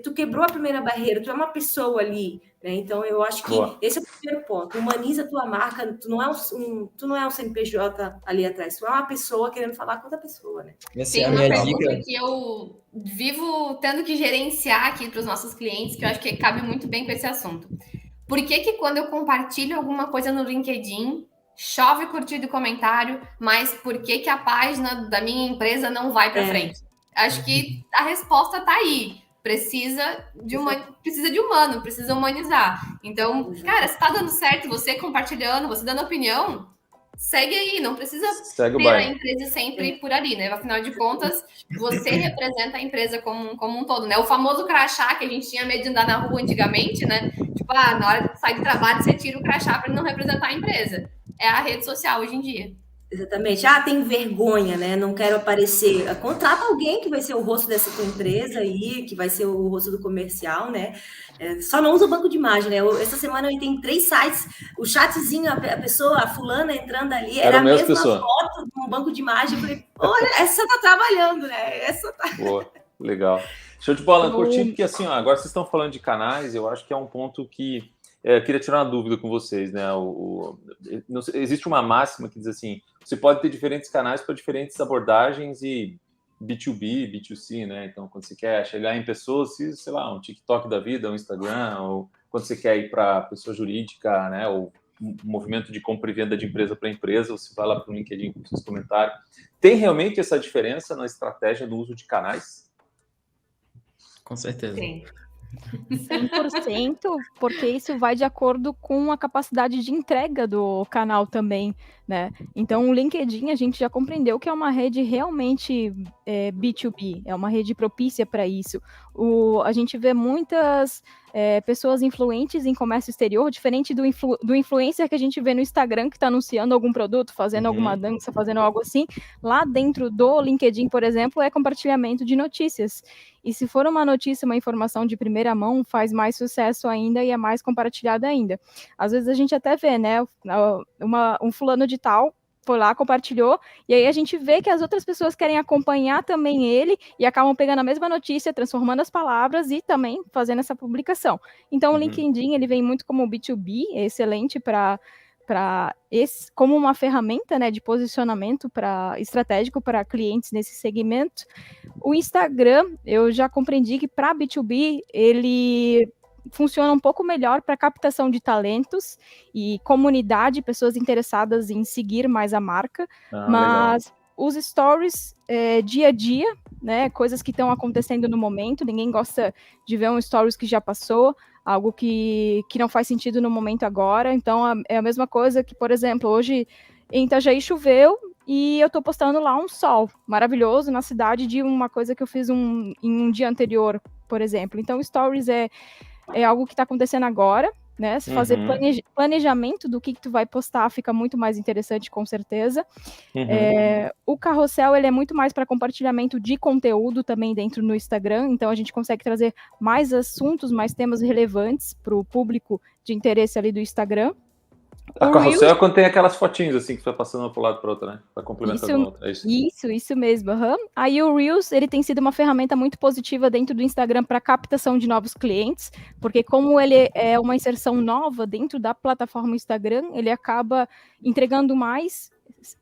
C: tu quebrou a primeira barreira, tu é uma pessoa ali, né? Então, eu acho que esse é o primeiro ponto. Humaniza a tua marca, tu não é um CNPJ ali atrás, tu é uma pessoa querendo falar com outra pessoa, né?
E: Essa é a minha pergunta que eu vivo tendo que gerenciar aqui para os nossos clientes, que eu acho que cabe muito bem com esse assunto. Por que quando eu compartilho alguma coisa no LinkedIn, chove curtido e comentário, mas por que a página da minha empresa não vai para frente? Acho que a resposta está aí. Precisa de humano, precisa humanizar. Então, cara, se tá dando certo, você compartilhando, você dando opinião, segue aí, não precisa ter a empresa sempre por ali, né? Afinal de contas, você representa a empresa como um todo, né? O famoso crachá que a gente tinha medo de andar na rua antigamente, né? Tipo, na hora de sair do trabalho, você tira o crachá para não representar a empresa. É a rede social hoje em dia.
C: Exatamente. Tenho vergonha, né? Não quero aparecer. Contrata alguém que vai ser o rosto dessa tua empresa aí, que vai ser o rosto do comercial, né? Só não usa o banco de imagem, né? Essa semana eu entrei em 3 sites, o chatzinho, a pessoa, a fulana entrando ali, era a mesma foto de um banco de imagem. Eu falei, olha, essa tá trabalhando, né? Essa tá...
B: Boa, legal. Show de bola, curti, porque assim, agora vocês estão falando de canais, eu acho que é um ponto que eu queria tirar uma dúvida com vocês, né? Existe uma máxima que diz assim, você pode ter diferentes canais para diferentes abordagens e B2B, B2C, né? Então, quando você quer chegar em pessoas, sei lá, um TikTok da vida, um Instagram, ou quando você quer ir para pessoa jurídica, né? Ou um movimento de compra e venda de empresa para empresa, você vai lá para o LinkedIn com seus comentários. Tem realmente essa diferença na estratégia do uso de canais?
F: Com certeza.
E: Sim.
D: 100%, porque isso vai de acordo com a capacidade de entrega do canal também, né? Então, o LinkedIn a gente já compreendeu que é uma rede realmente B2B, é uma rede propícia para isso. A gente vê muitas pessoas influentes em comércio exterior, diferente do influencer que a gente vê no Instagram, que está anunciando algum produto, fazendo alguma dança, fazendo algo assim. Lá dentro do LinkedIn, por exemplo, é compartilhamento de notícias. E se for uma notícia, uma informação de primeira mão, faz mais sucesso ainda e é mais compartilhada ainda. Às vezes a gente até vê, né, um fulano de tal foi lá, compartilhou, e aí a gente vê que as outras pessoas querem acompanhar também ele e acabam pegando a mesma notícia, transformando as palavras e também fazendo essa publicação. Então o LinkedIn, ele vem muito como B2B, é excelente como uma ferramenta, né, de posicionamento estratégico para clientes nesse segmento. O Instagram, eu já compreendi que para B2B, ele funciona um pouco melhor para captação de talentos e comunidade, pessoas interessadas em seguir mais a marca, mas legal. Os stories dia a dia, né, coisas que estão acontecendo no momento, ninguém gosta de ver um stories que já passou, algo que não faz sentido no momento agora, então é a mesma coisa que, por exemplo, hoje em Itajaí choveu e eu estou postando lá um sol maravilhoso na cidade de uma coisa que eu fiz em um dia anterior, por exemplo. Então, stories é algo que está acontecendo agora, né? Se fazer planejamento do que tu vai postar fica muito mais interessante, com certeza. O carrossel, ele é muito mais para compartilhamento de conteúdo também dentro do Instagram, então a gente consegue trazer mais assuntos, mais temas relevantes para o público de interesse ali do Instagram.
B: A carrossel é quando tem aquelas fotinhos assim que você vai passando uma para o lado para outra, né? Vai complementando a outra.
D: Isso mesmo. Aí o Reels, ele tem sido uma ferramenta muito positiva dentro do Instagram para captação de novos clientes, porque como ele é uma inserção nova dentro da plataforma Instagram, ele acaba entregando mais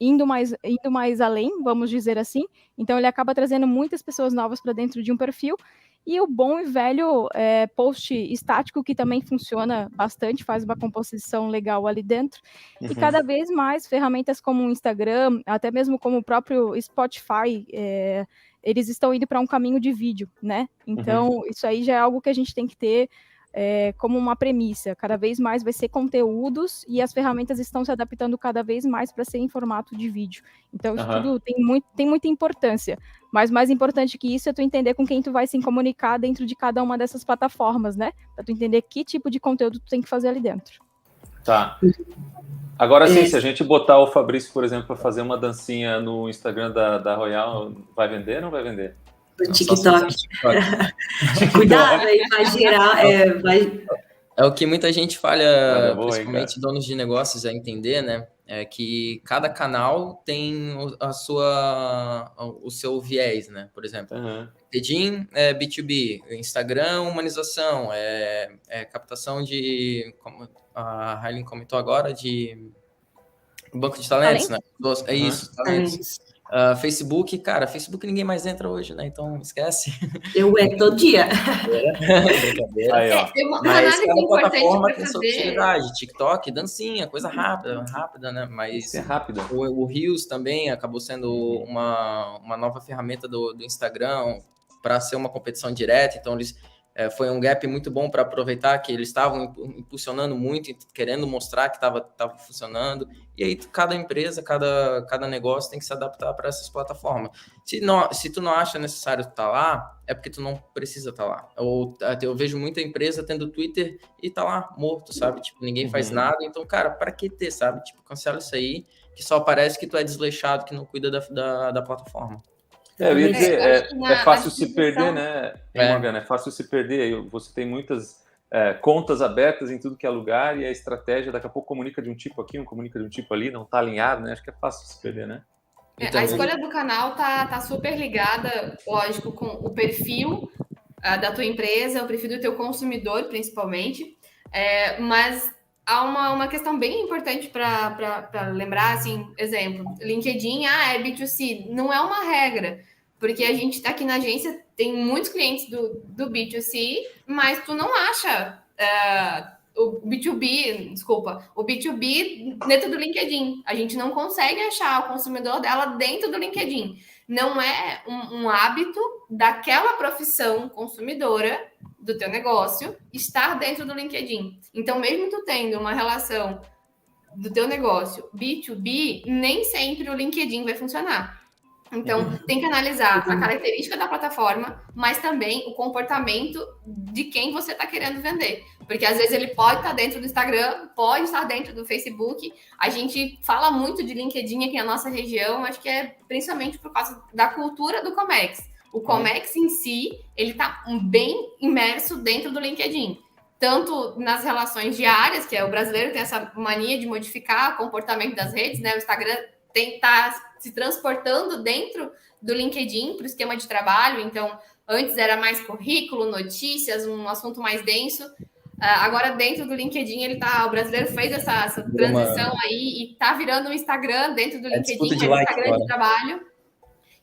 D: indo mais além, vamos dizer assim. Então, ele acaba trazendo muitas pessoas novas para dentro de um perfil. E o bom e velho post estático, que também funciona bastante, faz uma composição legal ali dentro. E cada vez mais ferramentas como o Instagram, até mesmo como o próprio Spotify, eles estão indo para um caminho de vídeo, né? Então, isso aí já é algo que a gente tem que ter como uma premissa. Cada vez mais vai ser conteúdos e as ferramentas estão se adaptando cada vez mais para ser em formato de vídeo. Então, isso tudo tem muita importância. Mas mais importante que isso é tu entender com quem tu vai se comunicar dentro de cada uma dessas plataformas, né? Para tu entender que tipo de conteúdo tu tem que fazer ali dentro.
B: Tá. Agora sim, se a gente botar o Fabrício, por exemplo, para fazer uma dancinha no Instagram da Royal, vai vender ou não vai vender?
C: O TikTok. Cuidado aí, vai gerar...
F: É o que muita gente falha, principalmente donos de negócios, a entender, né? É que cada canal tem o seu viés, né? Por exemplo, LinkedIn é B2B, Instagram, humanização, captação de, como a Railin comentou agora, de banco de talentos, né? É isso, talentos. Facebook, cara, Facebook ninguém mais entra hoje, né? Então, esquece.
C: Eu todo dia.
F: Brincadeira.
B: Aí, ó.
F: Mas cada plataforma tem sua utilidade. TikTok, dancinha, coisa rápida, né? Mas
B: rápida.
F: O Reels também acabou sendo uma nova ferramenta do Instagram para ser uma competição direta. Então, foi um gap muito bom para aproveitar que eles estavam impulsionando muito e querendo mostrar que estava funcionando. E aí, cada empresa, cada negócio tem que se adaptar para essas plataformas. Se tu não acha necessário estar lá, é porque tu não precisa estar lá. Eu vejo muita empresa tendo Twitter e tá lá morto, sabe? Tipo, ninguém faz nada. Então, cara, para que ter, sabe? Tipo, cancela isso aí, que só parece que tu é desleixado, que não cuida da plataforma.
B: Eu ia dizer, é fácil se perder, né, Morgana? É fácil se perder. Você tem muitas contas abertas em tudo que é lugar e a estratégia daqui a pouco comunica de um tipo aqui, comunica de um tipo ali, não tá alinhado, né? Acho que é fácil se perder, né?
E: A escolha do canal tá super ligada, lógico, com o perfil da tua empresa, o perfil do teu consumidor, principalmente. Mas há uma questão bem importante para lembrar, assim, exemplo, LinkedIn, é B2C, não é uma regra, porque a gente aqui na agência tem muitos clientes do B2C, mas tu não acha o B2B dentro do LinkedIn. A gente não consegue achar o consumidor dela dentro do LinkedIn. Não é um hábito daquela profissão consumidora do teu negócio estar dentro do LinkedIn. Então, mesmo tu tendo uma relação do teu negócio B2B, nem sempre o LinkedIn vai funcionar. Então, tem que analisar a característica da plataforma, mas também o comportamento de quem você está querendo vender. Porque, às vezes, ele pode estar dentro do Instagram, pode estar dentro do Facebook. A gente fala muito de LinkedIn aqui na nossa região, acho que é principalmente por causa da cultura do Comex. O Comex em si, ele está bem imerso dentro do LinkedIn. Tanto nas relações diárias, que o brasileiro tem essa mania de modificar o comportamento das redes, né? O Instagram tem que estar se transportando dentro do LinkedIn para o esquema de trabalho. Então, antes era mais currículo, notícias, um assunto mais denso. Agora, dentro do LinkedIn, o brasileiro fez essa transição aí e está virando um Instagram dentro do LinkedIn, Instagram de trabalho.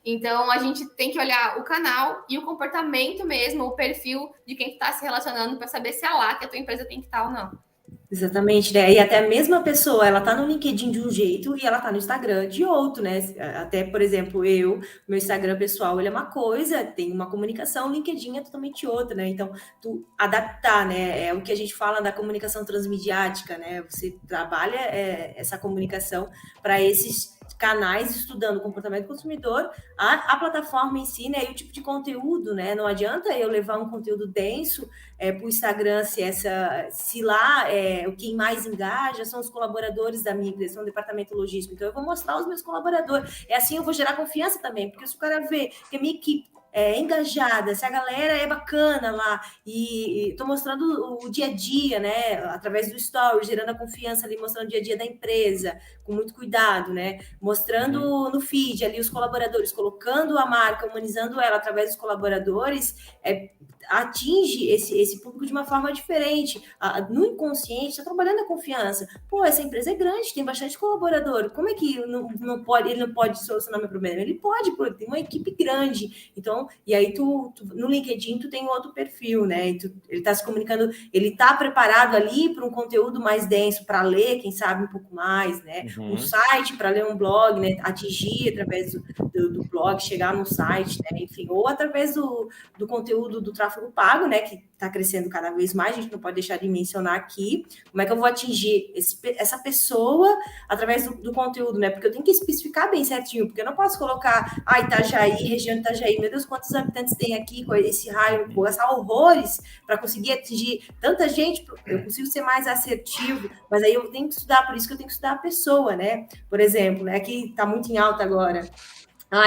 E: Então, a gente tem que olhar o canal e o comportamento mesmo, o perfil de quem está se relacionando para saber se é lá que a tua empresa tem que estar ou não.
C: Exatamente, né? E até a mesma pessoa, ela tá no LinkedIn de um jeito e ela tá no Instagram de outro, né? Até, por exemplo, meu Instagram pessoal, ele é uma coisa, tem uma comunicação, o LinkedIn é totalmente outra, né? Então, tu adaptar, né? É o que a gente fala da comunicação transmediática, né? Você trabalha essa comunicação para esses canais, estudando o comportamento do consumidor, a plataforma em si, né, e o tipo de conteúdo, né, não adianta eu levar um conteúdo denso para o Instagram, se lá quem mais engaja são os colaboradores da minha empresa, são o departamento logístico, então eu vou mostrar os meus colaboradores, assim eu vou gerar confiança também, porque se o cara vê que a minha equipe engajada, se a galera é bacana lá e tô mostrando o dia a dia, né, através do story, gerando a confiança ali, mostrando o dia a dia da empresa, com muito cuidado, né, mostrando no feed ali os colaboradores, colocando a marca, humanizando ela através dos colaboradores, atinge esse público de uma forma diferente. No inconsciente, está trabalhando a confiança. Pô, essa empresa é grande, tem bastante colaborador. Como é que ele não pode solucionar meu problema? Ele pode, porque tem uma equipe grande. Então, e aí no LinkedIn tu tem outro perfil, né? Ele está se comunicando, ele está preparado ali para um conteúdo mais denso, para ler, quem sabe, um pouco mais, né? Um site para ler um blog, né? Atingir através do blog, chegar no site, né? Enfim, ou através do conteúdo do tráfego pago, né? Que está crescendo cada vez mais, a gente não pode deixar de mencionar aqui. Como é que eu vou atingir essa pessoa através do conteúdo, né? Porque eu tenho que especificar bem certinho, porque eu não posso colocar, Itajaí, região de Itajaí, meu Deus, quantos habitantes tem aqui com esse raio, vou gastar horrores para conseguir atingir tanta gente, eu consigo ser mais assertivo, mas aí eu tenho que estudar, por isso que eu tenho que estudar a pessoa, né? Por exemplo, né? Que está muito em alta agora.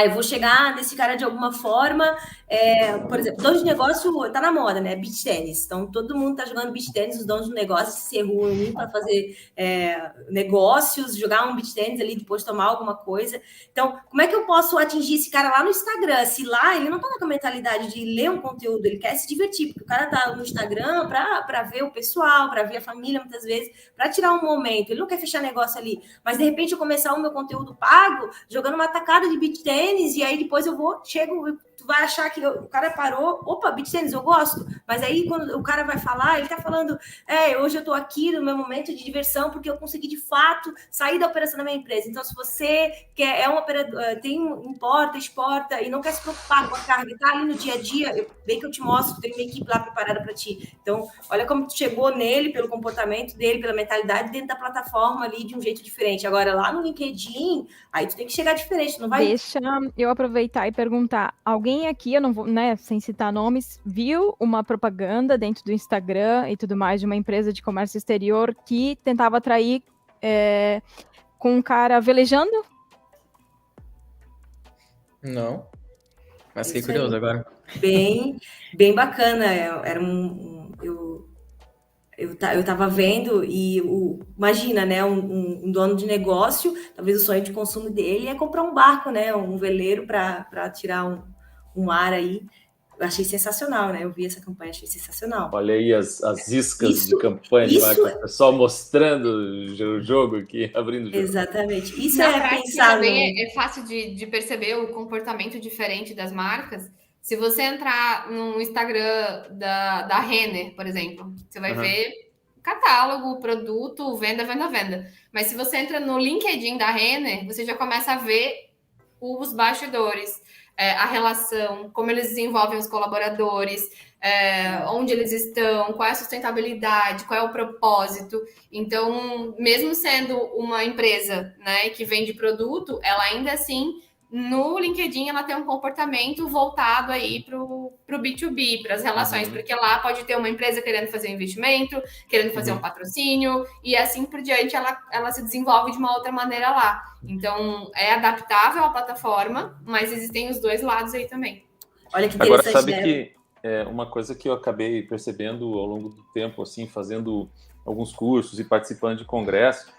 C: Eu vou chegar nesse cara de alguma forma, por exemplo, dono de negócio tá na moda, né? Beach tênis. Então, todo mundo tá jogando beach tênis, os donos de negócio se reúnem para fazer negócios, jogar um beach tênis ali, depois tomar alguma coisa. Então, como é que eu posso atingir esse cara lá no Instagram? Se lá ele não tá com a mentalidade de ler um conteúdo, ele quer se divertir, porque o cara tá no Instagram para ver o pessoal, para ver a família, muitas vezes, para tirar um momento. Ele não quer fechar negócio ali, mas de repente eu começar o meu conteúdo pago, jogando uma tacada de beach tênis, e aí depois tu vai achar que o cara parou, opa, beach tênis, eu gosto, mas aí quando o cara vai falar, ele tá falando, hoje eu tô aqui no meu momento de diversão, porque eu consegui de fato sair da operação da minha empresa. Então, se você é um operador, importa, exporta, e não quer se preocupar com a carga, tá ali no dia a dia, vem que eu te mostro, tem uma equipe lá preparada para ti. Então, olha como tu chegou nele, pelo comportamento dele, pela mentalidade, dentro da plataforma ali, de um jeito diferente. Agora, lá no LinkedIn, aí tu tem que chegar diferente, não vai...
D: Deixa eu aproveitar e perguntar, alguém aqui, eu não vou, né, sem citar nomes, viu uma propaganda dentro do Instagram e tudo mais de uma empresa de comércio exterior que tentava atrair com um cara velejando? Não.
F: Mas fiquei curioso agora.
C: Bem bacana. Era eu estava vendo e imagina, né, um dono de negócio, talvez o sonho de consumo dele é comprar um barco, né, um veleiro para tirar um ar aí. Eu achei sensacional, né? Eu vi essa campanha, achei sensacional.
B: Olha aí as iscas de campanha de marketing, o pessoal mostrando o jogo aqui, abrindo o jogo.
C: Exatamente. Isso
E: Na
C: é
E: prática,
C: pensado.
E: também é fácil de perceber o comportamento diferente das marcas. Se você entrar no Instagram da Renner, por exemplo, você vai ver catálogo, produto, venda. Mas se você entra no LinkedIn da Renner, você já começa a ver os bastidores, a relação, como eles desenvolvem os colaboradores, onde eles estão, qual é a sustentabilidade, qual é o propósito. Então, mesmo sendo uma empresa, né, que vende produto, ela ainda assim, no LinkedIn, ela tem um comportamento voltado aí para o B2B, para as relações, porque lá pode ter uma empresa querendo fazer um investimento, querendo fazer um patrocínio, e assim por diante ela se desenvolve de uma outra maneira lá. Então, é adaptável à plataforma, mas existem os dois lados aí também.
C: Olha que interessante.
B: Agora, sabe que uma coisa que eu acabei percebendo ao longo do tempo, assim, fazendo alguns cursos e participando de congresso,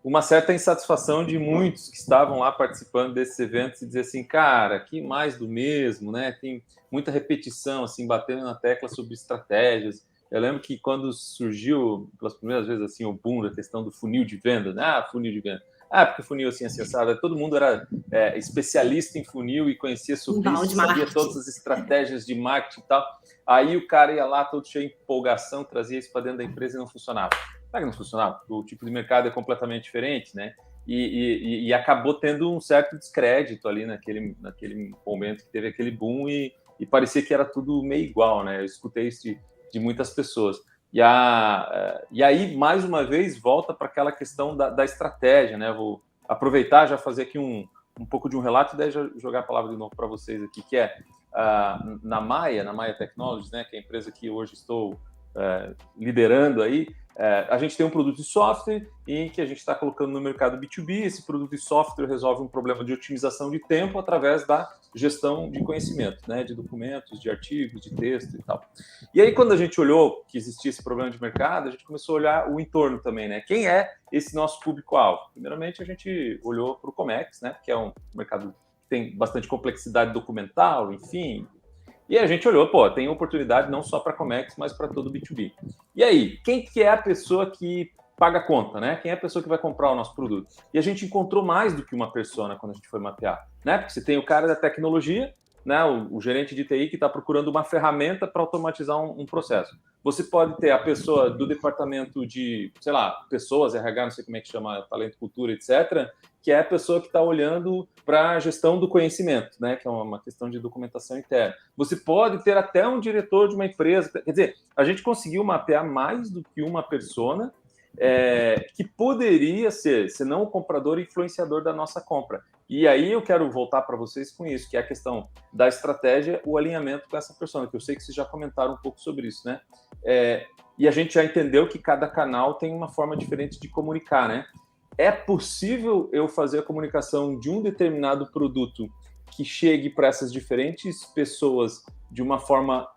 B: uma certa insatisfação de muitos que estavam lá participando desses eventos e dizer assim, cara, que mais do mesmo, né? Tem muita repetição, assim, batendo na tecla sobre estratégias. Eu lembro que quando surgiu, pelas primeiras vezes, assim, o boom da questão do funil de venda, né? Funil de venda. Porque funil, assim, acessado. Todo mundo era especialista em funil e conhecia sobre isso, sabia todas as estratégias de marketing e tal. Aí o cara ia lá todo cheio de empolgação, trazia isso para dentro da empresa e não funcionava. Claro que não funcionava, o tipo de mercado é completamente diferente, né? E acabou tendo um certo descrédito ali naquele momento que teve aquele boom e parecia que era tudo meio igual, né? Eu escutei isso de muitas pessoas. E aí, mais uma vez, volta para aquela questão da estratégia, né? Vou aproveitar, já fazer aqui um pouco de um relato e daí já jogar a palavra de novo para vocês aqui, que é na Maia Technologies, né? Que é a empresa que hoje estou liderando aí. A gente tem um produto de software em que a gente está colocando no mercado B2B. Esse produto de software resolve um problema de otimização de tempo através da gestão de conhecimento, né, de documentos, de artigos, de texto e tal. E aí, quando a gente olhou que existia esse problema de mercado, a gente começou a olhar o entorno também, né? Quem é esse nosso público-alvo? Primeiramente, a gente olhou para o Comex, né, que é um mercado que tem bastante complexidade documental, enfim, E a gente olhou, pô, tem oportunidade não só para Comex, mas para todo o B2B. E aí, quem que é a pessoa que paga a conta, né? Quem é a pessoa que vai comprar o nosso produto? E a gente encontrou mais do que uma persona quando a gente foi mapear, né? Porque você tem o cara da tecnologia, né? O gerente de TI que está procurando uma ferramenta para automatizar um processo. Você pode ter a pessoa do departamento de, sei lá, pessoas, RH, não sei como é que chama, talento, cultura, etc., que é a pessoa que está olhando para a gestão do conhecimento, né? Que é uma questão de documentação interna. Você pode ter até um diretor de uma empresa. Quer dizer, a gente conseguiu mapear mais do que uma persona que poderia ser, se não o comprador influenciador da nossa compra. E aí eu quero voltar para vocês com isso, que é a questão da estratégia, o alinhamento com essa persona, que eu sei que vocês já comentaram um pouco sobre isso, né? E a gente já entendeu que cada canal tem uma forma diferente de comunicar, né? É possível eu fazer a comunicação de um determinado produto que chegue para essas diferentes pessoas de uma forma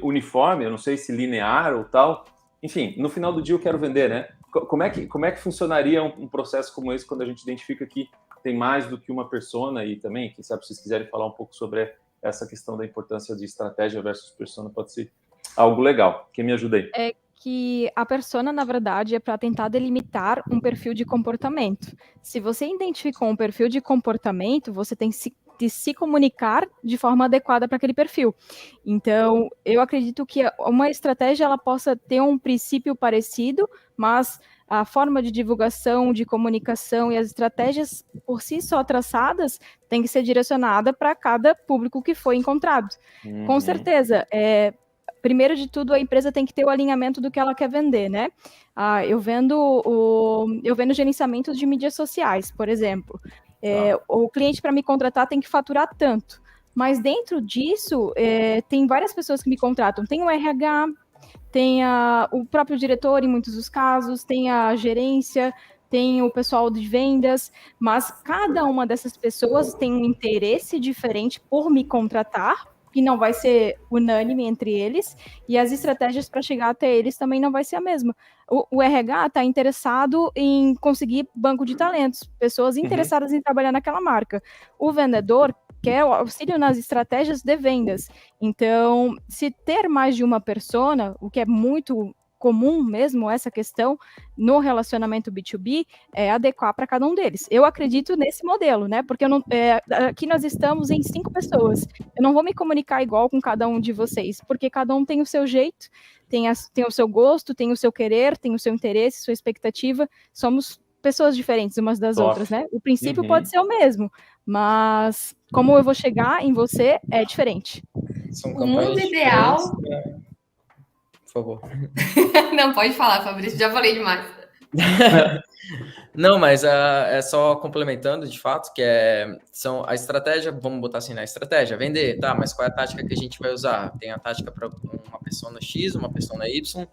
B: uniforme, eu não sei se linear ou tal. Enfim, no final do dia eu quero vender, né? Como é que funcionaria um processo como esse quando a gente identifica que tem mais do que uma persona? E também, quem sabe, se vocês quiserem falar um pouco sobre essa questão da importância de estratégia versus persona, pode ser algo legal. Quem me ajuda aí?
D: É que a persona, na verdade, é para tentar delimitar um perfil de comportamento. Se você identificou um perfil de comportamento, você tem de se comunicar de forma adequada para aquele perfil. Então, eu acredito que uma estratégia ela possa ter um princípio parecido, mas a forma de divulgação, de comunicação e as estratégias por si só traçadas tem que ser direcionada para cada público que foi encontrado. Com certeza, primeiro de tudo, a empresa tem que ter o alinhamento do que ela quer vender, né? Eu vendo gerenciamento de mídias sociais, por exemplo. O cliente, para me contratar, tem que faturar tanto. Mas dentro disso, tem várias pessoas que me contratam. Tem o RH, tem o próprio diretor, em muitos dos casos, tem a gerência, tem o pessoal de vendas, mas cada uma dessas pessoas tem um interesse diferente por me contratar, que não vai ser unânime entre eles, e as estratégias para chegar até eles também não vai ser a mesma. O RH está interessado em conseguir banco de talentos, pessoas interessadas em trabalhar naquela marca. O vendedor quer o auxílio nas estratégias de vendas. Então, se ter mais de uma persona, o que é muito comum mesmo, essa questão no relacionamento B2B, é adequar para cada um deles. Eu acredito nesse modelo, né? Porque aqui nós estamos em 5 pessoas. Eu não vou me comunicar igual com cada um de vocês, porque cada um tem o seu jeito, tem o seu gosto, tem o seu querer, tem o seu interesse, sua expectativa. Somos pessoas diferentes umas das outras, né? O princípio pode ser o mesmo, mas como eu vou chegar em você é diferente.
F: São
E: o mundo ideal...
F: Por favor.
E: Não, pode falar, Fabrício, já falei demais.
F: Não, mas é só complementando, de fato, que a estratégia, vamos botar assim, na estratégia, vender, tá, mas qual é a tática que a gente vai usar? Tem a tática para uma persona X, uma persona Y,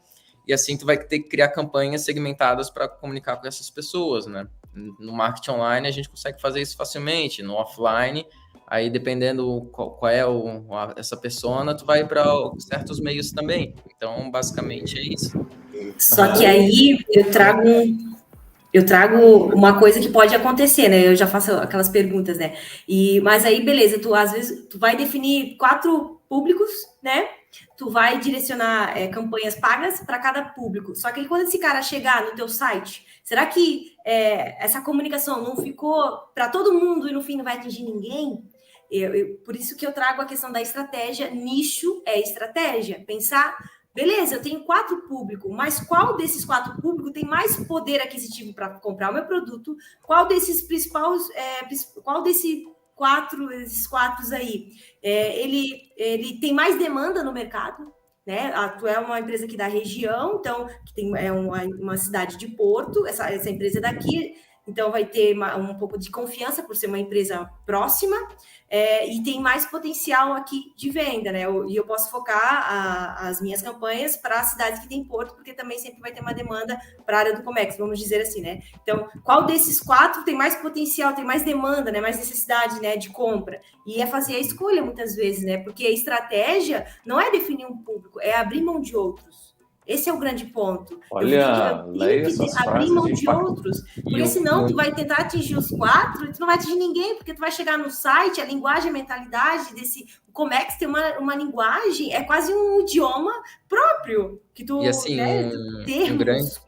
F: e assim tu vai ter que criar campanhas segmentadas para comunicar com essas pessoas, né? No marketing online a gente consegue fazer isso facilmente, no offline, aí dependendo qual é essa persona, tu vai para certos meios também. Então, basicamente é isso.
C: Só que aí eu trago uma coisa que pode acontecer, né? Eu já faço aquelas perguntas, né? Mas aí, beleza, às vezes tu vai definir 4 públicos, né? Tu vai direcionar campanhas pagas para cada público. Só que aí, quando esse cara chegar no teu site, será que essa comunicação não ficou para todo mundo e no fim não vai atingir ninguém? Por isso que eu trago a questão da estratégia. Nicho é estratégia. Pensar, beleza, eu tenho 4 públicos, mas qual desses 4 públicos tem mais poder aquisitivo para comprar o meu produto? Qual desses esses 4 aí, ele tem mais demanda no mercado, né? Tu é uma empresa aqui da região, então que é uma cidade de Porto, essa empresa daqui, então vai ter um pouco de confiança por ser uma empresa próxima, e tem mais potencial aqui de venda, né? E eu posso focar as minhas campanhas para cidades que tem porto, porque também sempre vai ter uma demanda para a área do Comex, vamos dizer assim, né? Então, qual desses 4 tem mais potencial, tem mais demanda, né? Mais necessidade, né, de compra? E é fazer a escolha muitas vezes, né? Porque a estratégia não é definir um público, é abrir mão de outros. Esse é o grande ponto.
B: Olha,
C: eu
B: leia
C: tenho
B: essas
C: que abrir
B: frases
C: mão
B: de
C: de
B: impacto.
C: outros, porque senão tu vai tentar atingir os 4 e tu não vai atingir ninguém, porque tu vai chegar no site, a linguagem, a mentalidade o Comex tem uma linguagem, é quase um idioma próprio, que tu,
F: E assim,
C: né, termos.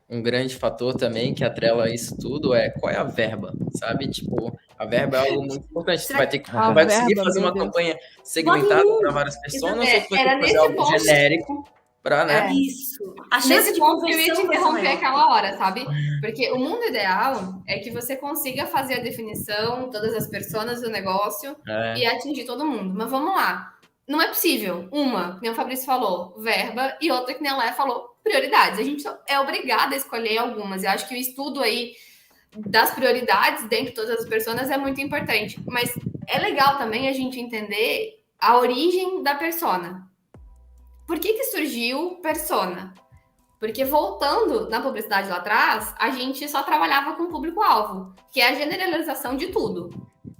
F: Um grande fator também que atrela isso tudo é qual é a verba, sabe? Tipo, a verba é algo muito importante. Você vai ter que,
D: A
F: vai conseguir
D: verba,
F: fazer
D: meu
F: uma
D: Deus.
F: campanha
C: Bota em
F: segmentada
C: um.
F: para várias pessoas, ou tu vai ter
E: Era
F: que fazer
E: nesse
F: algo
E: ponto.
F: genérico para, né?
C: Isso. A chance
E: Nesse
C: de
E: ponto que eu ia te
C: conversão vai ser
E: interromper
C: maior.
E: aquela hora, sabe? Porque o mundo ideal é que você consiga fazer a definição, todas as personas do negócio e atingir todo mundo. Mas vamos lá. Não é possível. Uma, que nem o Fabrício falou, verba, e outra, que nem a Léa falou, prioridades. A gente é obrigada a escolher algumas. Eu acho que o estudo aí das prioridades dentro de todas as pessoas é muito importante. Mas é legal também a gente entender a origem da persona. Por que surgiu persona? Porque voltando na publicidade lá atrás, a gente só trabalhava com público-alvo, que é a generalização de tudo.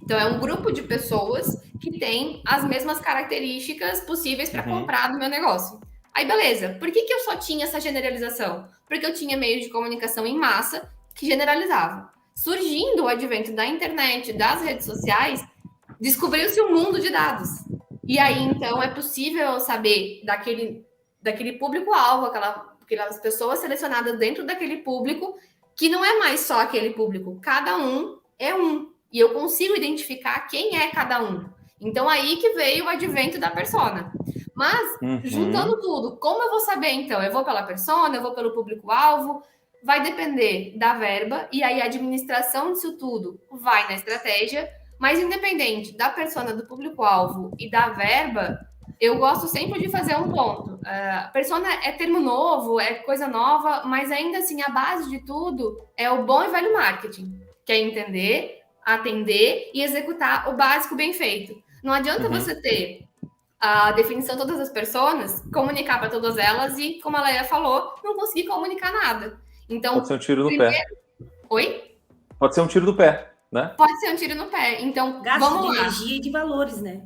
E: Então, é um grupo de pessoas que tem as mesmas características possíveis para comprar no meu negócio. Aí, beleza. Por que eu só tinha essa generalização? Porque eu tinha meios de comunicação em massa que generalizavam. Surgindo o advento da internet, das redes sociais, descobriu-se um mundo de dados. E aí, então, é possível saber daquele público-alvo, aquelas pessoas selecionadas dentro daquele público, que não é mais só aquele público. Cada um é um. E eu consigo identificar quem é cada um. Então, aí que veio o advento da persona. Mas, juntando tudo, como eu vou saber, então? Eu vou pela persona, eu vou pelo público-alvo? Vai depender da verba, e aí a administração disso tudo vai na estratégia, mas independente da persona, do público-alvo e da verba, eu gosto sempre de fazer um ponto. Persona é termo novo, é coisa nova, mas ainda assim, a base de tudo é o bom e velho marketing, que é entender, atender e executar o básico bem feito. Não adianta você ter a definição de todas as personas, comunicar para todas elas e, como a Leia falou, não conseguir comunicar nada. Então,
B: pode ser um tiro no pé.
E: Oi?
B: Pode ser um tiro do pé, né?
E: Pode ser um tiro no pé. Então,
C: gasto
E: vamos
C: de
E: lá.
C: energia e de valores, né?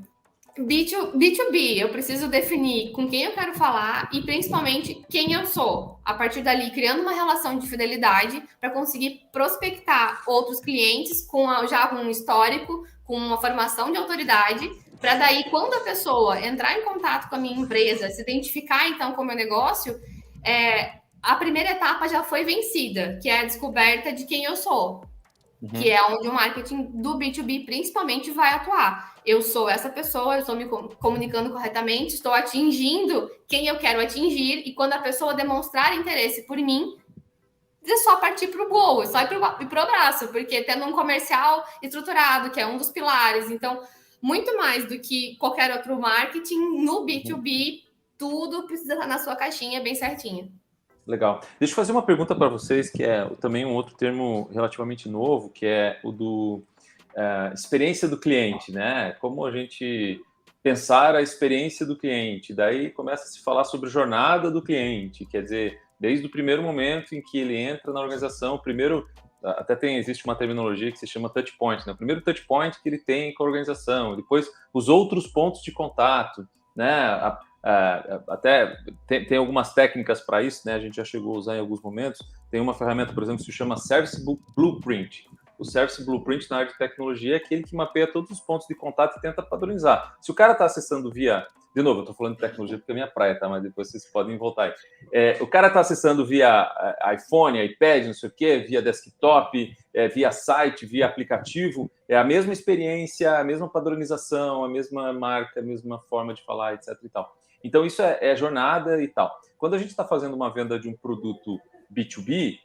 E: B2B, eu preciso definir com quem eu quero falar e principalmente quem eu sou. A partir dali, criando uma relação de fidelidade para conseguir prospectar outros clientes já com um histórico, com uma formação de autoridade, para daí, quando a pessoa entrar em contato com a minha empresa, se identificar então com o meu negócio, a primeira etapa já foi vencida, que é a descoberta de quem eu sou. Que é onde o marketing do B2B principalmente vai atuar. Eu sou essa pessoa, eu estou me comunicando corretamente, estou atingindo quem eu quero atingir, e quando a pessoa demonstrar interesse por mim, é só partir para o gol, é só ir para o abraço, porque tendo um comercial estruturado, que é um dos pilares, então, muito mais do que qualquer outro marketing, no B2B, tudo precisa estar na sua caixinha bem certinha.
B: Legal. Deixa eu fazer uma pergunta para vocês, que é também um outro termo relativamente novo, que é o do experiência do cliente, né? Como a gente pensar a experiência do cliente. Daí começa a se falar sobre jornada do cliente, quer dizer, desde o primeiro momento em que ele entra na organização, existe uma terminologia que se chama touch point, né? O primeiro touch point que ele tem com a organização, depois os outros pontos de contato, né? Até tem algumas técnicas para isso, né? A gente já chegou a usar em alguns momentos. Tem uma ferramenta, por exemplo, que se chama Service Blueprint. O Service Blueprint na área de tecnologia é aquele que mapeia todos os pontos de contato e tenta padronizar. Se o cara está acessando via... De novo, eu estou falando de tecnologia porque é minha praia, tá? Mas depois vocês podem voltar aí. O cara está acessando via iPhone, iPad, não sei o quê, via desktop, via site, via aplicativo. É a mesma experiência, a mesma padronização, a mesma marca, a mesma forma de falar, etc. e tal. Então, isso é jornada e tal. Quando a gente está fazendo uma venda de um produto B2B,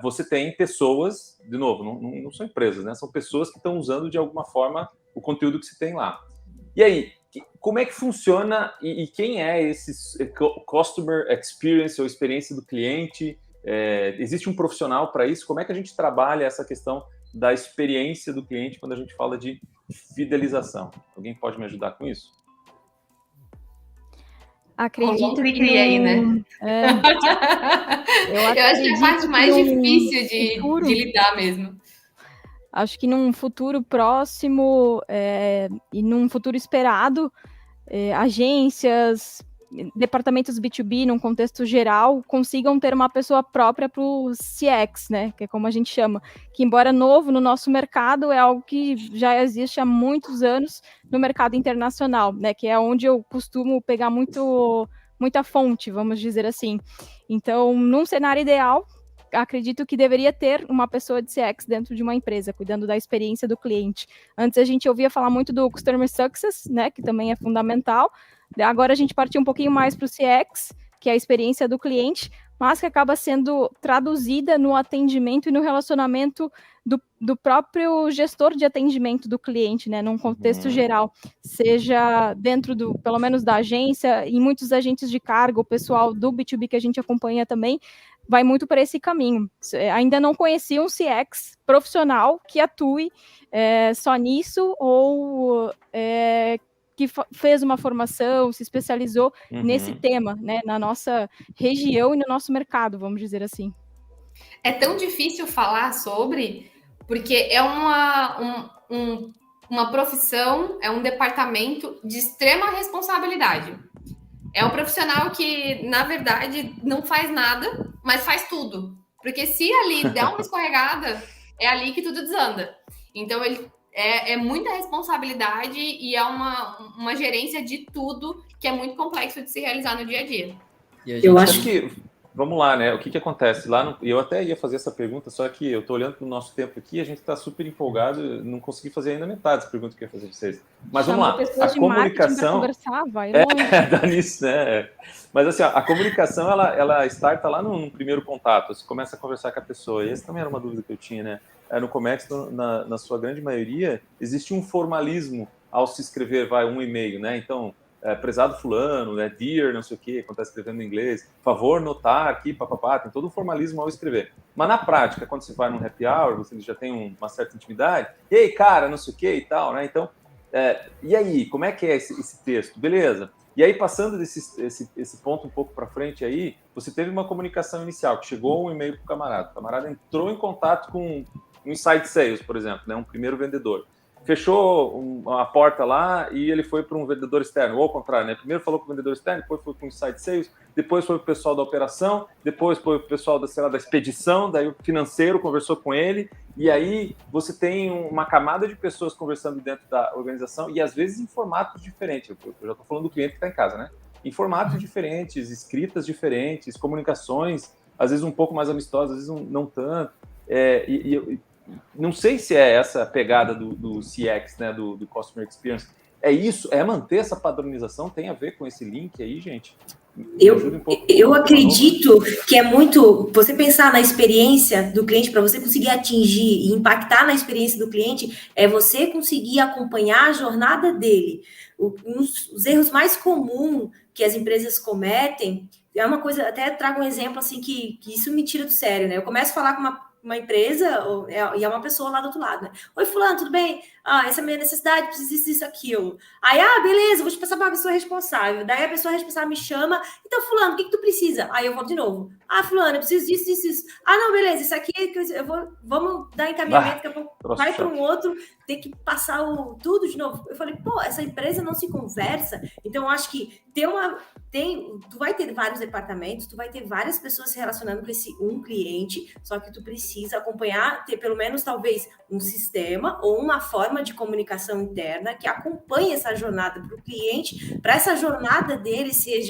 B: você tem pessoas, de novo, não são empresas, né? São pessoas que estão usando de alguma forma o conteúdo que se tem lá. E aí, como é que funciona e quem é esse Customer Experience ou experiência do cliente? Existe um profissional para isso? Como é que a gente trabalha essa questão da experiência do cliente quando a gente fala de fidelização? Alguém pode me ajudar com isso?
D: Acredito que
E: aí, né?
D: Eu
E: acho que é a parte mais difícil de lidar mesmo.
D: Acho que num futuro próximo e num futuro esperado, agências, departamentos B2B, num contexto geral, consigam ter uma pessoa própria para o CX, né, que é como a gente chama, que embora novo no nosso mercado, é algo que já existe há muitos anos no mercado internacional, né, que é onde eu costumo pegar muita fonte, vamos dizer assim. Então, num cenário ideal, acredito que deveria ter uma pessoa de CX dentro de uma empresa, cuidando da experiência do cliente. Antes a gente ouvia falar muito do Customer Success, né, que também é fundamental. Agora a gente partiu um pouquinho mais para o CX, que é a experiência do cliente, mas que acaba sendo traduzida no atendimento e no relacionamento do próprio gestor de atendimento do cliente, né, num contexto geral, seja dentro pelo menos da agência, e muitos agentes de cargo, o pessoal do B2B que a gente acompanha também, vai muito para esse caminho. Ainda não conheci um CX profissional que atue só nisso, ou que fez uma formação, se especializou nesse tema, né, na nossa região e no nosso mercado, vamos dizer assim.
E: É tão difícil falar sobre, porque é uma profissão, é um departamento de extrema responsabilidade. É um profissional que, na verdade, não faz nada, mas faz tudo. Porque se ali der uma escorregada, é ali que tudo desanda. Então, ele é muita responsabilidade e é uma gerência de tudo que é muito complexo de se realizar no dia a dia.
B: Eu acho que... Vamos lá, né? O que acontece? Eu até ia fazer essa pergunta, só que eu estou olhando para o nosso tempo aqui, a gente está super empolgado, não consegui fazer ainda metade das perguntas que eu ia fazer para vocês. Mas vamos lá, a comunicação... Dá nisso, né? Mas assim, a comunicação, ela starta lá num primeiro contato, você começa a conversar com a pessoa, e essa também era uma dúvida que eu tinha, né? No comércio, na sua grande maioria, existe um formalismo ao se escrever, um e-mail, né? Então... prezado fulano, né, dear, não sei o que, quando está escrevendo em inglês, favor notar aqui, papapá, tem todo um formalismo ao escrever. Mas na prática, quando você vai num happy hour, você já tem uma certa intimidade, e aí, cara, não sei o que e tal, né, então, e aí, como é que é esse texto? Beleza. E aí, passando esse ponto um pouco para frente aí, você teve uma comunicação inicial, que chegou um e-mail para o camarada entrou em contato com um inside sales, por exemplo, né, um primeiro vendedor. Fechou uma porta lá e ele foi para um vendedor externo, ou ao contrário, né? Primeiro falou com o vendedor externo, depois foi para o inside sales, depois foi para o pessoal da operação, depois foi para o pessoal da expedição, daí o financeiro conversou com ele, e aí você tem uma camada de pessoas conversando dentro da organização, e às vezes em formatos diferentes. Eu já estou falando do cliente que está em casa, né? Em formatos diferentes, escritas diferentes, comunicações, às vezes um pouco mais amistosas, às vezes não tanto. Não sei se é essa a pegada do CX, né, do Customer Experience. É isso? É manter essa padronização? Tem a ver com esse link aí, gente?
C: Eu acredito que é muito... Você pensar na experiência do cliente, para você conseguir atingir e impactar na experiência do cliente, é você conseguir acompanhar a jornada dele. Os erros mais comuns que as empresas cometem, é uma coisa... Até trago um exemplo assim que isso me tira do sério, né? Eu começo a falar com uma empresa, e é uma pessoa lá do outro lado, né? Oi, fulano, tudo bem? Essa é a minha necessidade, preciso disso, aquilo. Aí, beleza, vou te passar para a pessoa responsável. Daí a pessoa responsável me chama, então, fulano, o que tu precisa? Aí eu volto de novo. Fulano, eu preciso disso, isso. Não, beleza, isso aqui, vamos dar encaminhamento, que eu vou, vai para um outro, tem que passar tudo de novo. Eu falei, essa empresa não se conversa, então eu acho que tu vai ter vários departamentos, tu vai ter várias pessoas se relacionando com esse cliente, só que tu precisa acompanhar, ter pelo menos talvez um sistema ou uma forma de comunicação interna que acompanhe essa jornada para o cliente, para essa jornada dele ser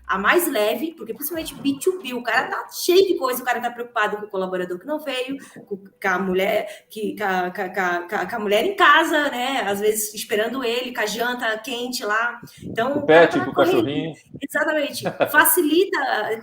C: a mais leve, porque principalmente B2B, o cara tá cheio de coisa, o cara tá preocupado com o colaborador que não veio, com a mulher, com a mulher em casa, né? Às vezes esperando ele, com a janta quente lá. Então,
B: o pet, com o cachorrinho.
C: Exatamente. Facilita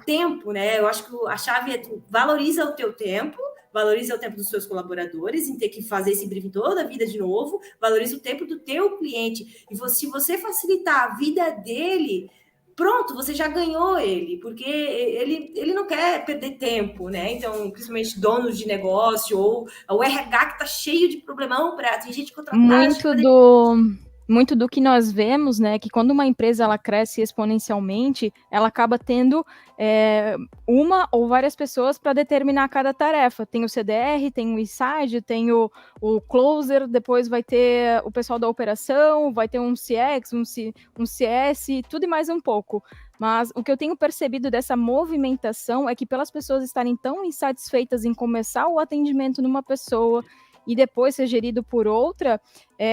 C: tempo, né? Eu acho que a chave é tu valoriza o teu tempo, valoriza o tempo dos seus colaboradores, em ter que fazer esse briefing toda a vida de novo, valoriza o tempo do teu cliente. E se você facilitar a vida dele, pronto, você já ganhou ele, porque ele não quer perder tempo, né? Então, principalmente donos de negócio ou o RH que tá cheio de problemão para tem gente contratada.
D: muito do que nós vemos, né, que quando uma empresa ela cresce exponencialmente, ela acaba tendo uma ou várias pessoas para determinar cada tarefa. Tem o CDR, tem o inside, tem o closer, depois vai ter o pessoal da operação, vai ter um CX, um CS, tudo e mais um pouco. Mas o que eu tenho percebido dessa movimentação é que pelas pessoas estarem tão insatisfeitas em começar o atendimento numa pessoa e depois ser gerido por outra,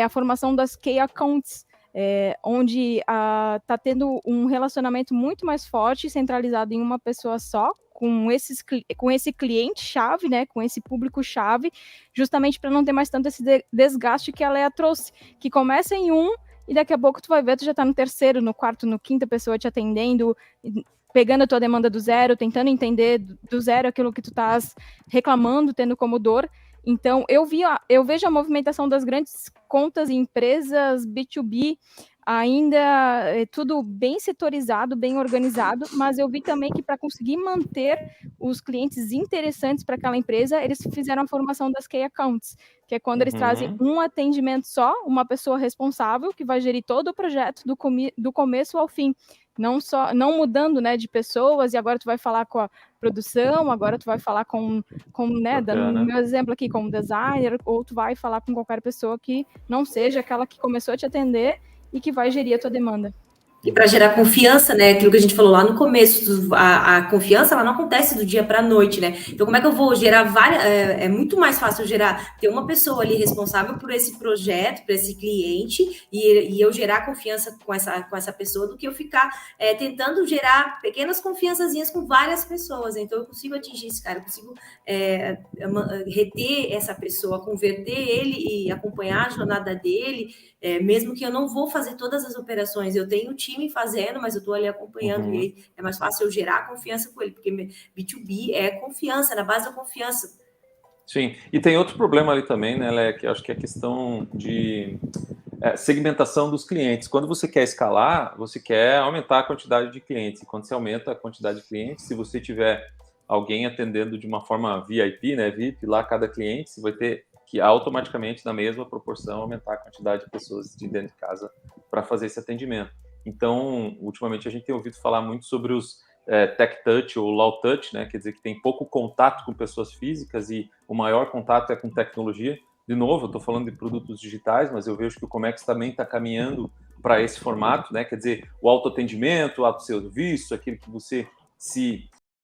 D: a formação das Key Accounts, onde está tendo um relacionamento muito mais forte, centralizado em uma pessoa só, com esse cliente-chave, né, com esse público-chave, justamente para não ter mais tanto esse desgaste que a Lea trouxe, que começa em um, e daqui a pouco tu vai ver, tu já está no terceiro, no quarto, no quinta pessoa te atendendo, pegando a tua demanda do zero, tentando entender do zero aquilo que tu estás reclamando, tendo como dor. Então, eu vejo a movimentação das grandes contas e empresas B2B ainda tudo bem setorizado, bem organizado, mas eu vi também que para conseguir manter os clientes interessantes para aquela empresa, eles fizeram a formação das Key Accounts, que é quando eles trazem um atendimento só, uma pessoa responsável que vai gerir todo o projeto do começo ao fim. Não mudando, né, de pessoas, e agora tu vai falar com a produção, agora tu vai falar com né, dando o meu exemplo aqui, com o designer, ou tu vai falar com qualquer pessoa que não seja aquela que começou a te atender e que vai gerir a tua demanda.
C: E para gerar confiança, né? Aquilo que a gente falou lá no começo, a confiança ela não acontece do dia para a noite, né? Então, como é que eu vou gerar várias? É muito mais fácil ter uma pessoa ali responsável por esse projeto, por esse cliente, e eu gerar confiança com essa pessoa do que eu ficar tentando gerar pequenas confiançazinhas com várias pessoas. Então, eu consigo atingir esse cara, eu consigo reter essa pessoa, converter ele e acompanhar a jornada dele, mesmo que eu não vou fazer todas as operações, eu tenho time fazendo, mas eu estou ali acompanhando, e aí é mais fácil eu gerar confiança com ele, porque B2B é confiança, na base da confiança.
B: Sim, e tem outro problema ali também, né, Léa, que eu acho que é a questão de segmentação dos clientes. Quando você quer escalar, você quer aumentar a quantidade de clientes, e quando você aumenta a quantidade de clientes, se você tiver alguém atendendo de uma forma VIP, né, VIP, lá cada cliente, você vai ter que automaticamente, na mesma proporção, aumentar a quantidade de pessoas de dentro de casa para fazer esse atendimento. Então, ultimamente a gente tem ouvido falar muito sobre os tech touch ou low touch, né? Quer dizer que tem pouco contato com pessoas físicas e o maior contato é com tecnologia. De novo, eu estou falando de produtos digitais, mas eu vejo que o Comex também está caminhando para esse formato, né? Quer dizer, o autoatendimento, o autosserviço, aquele que você se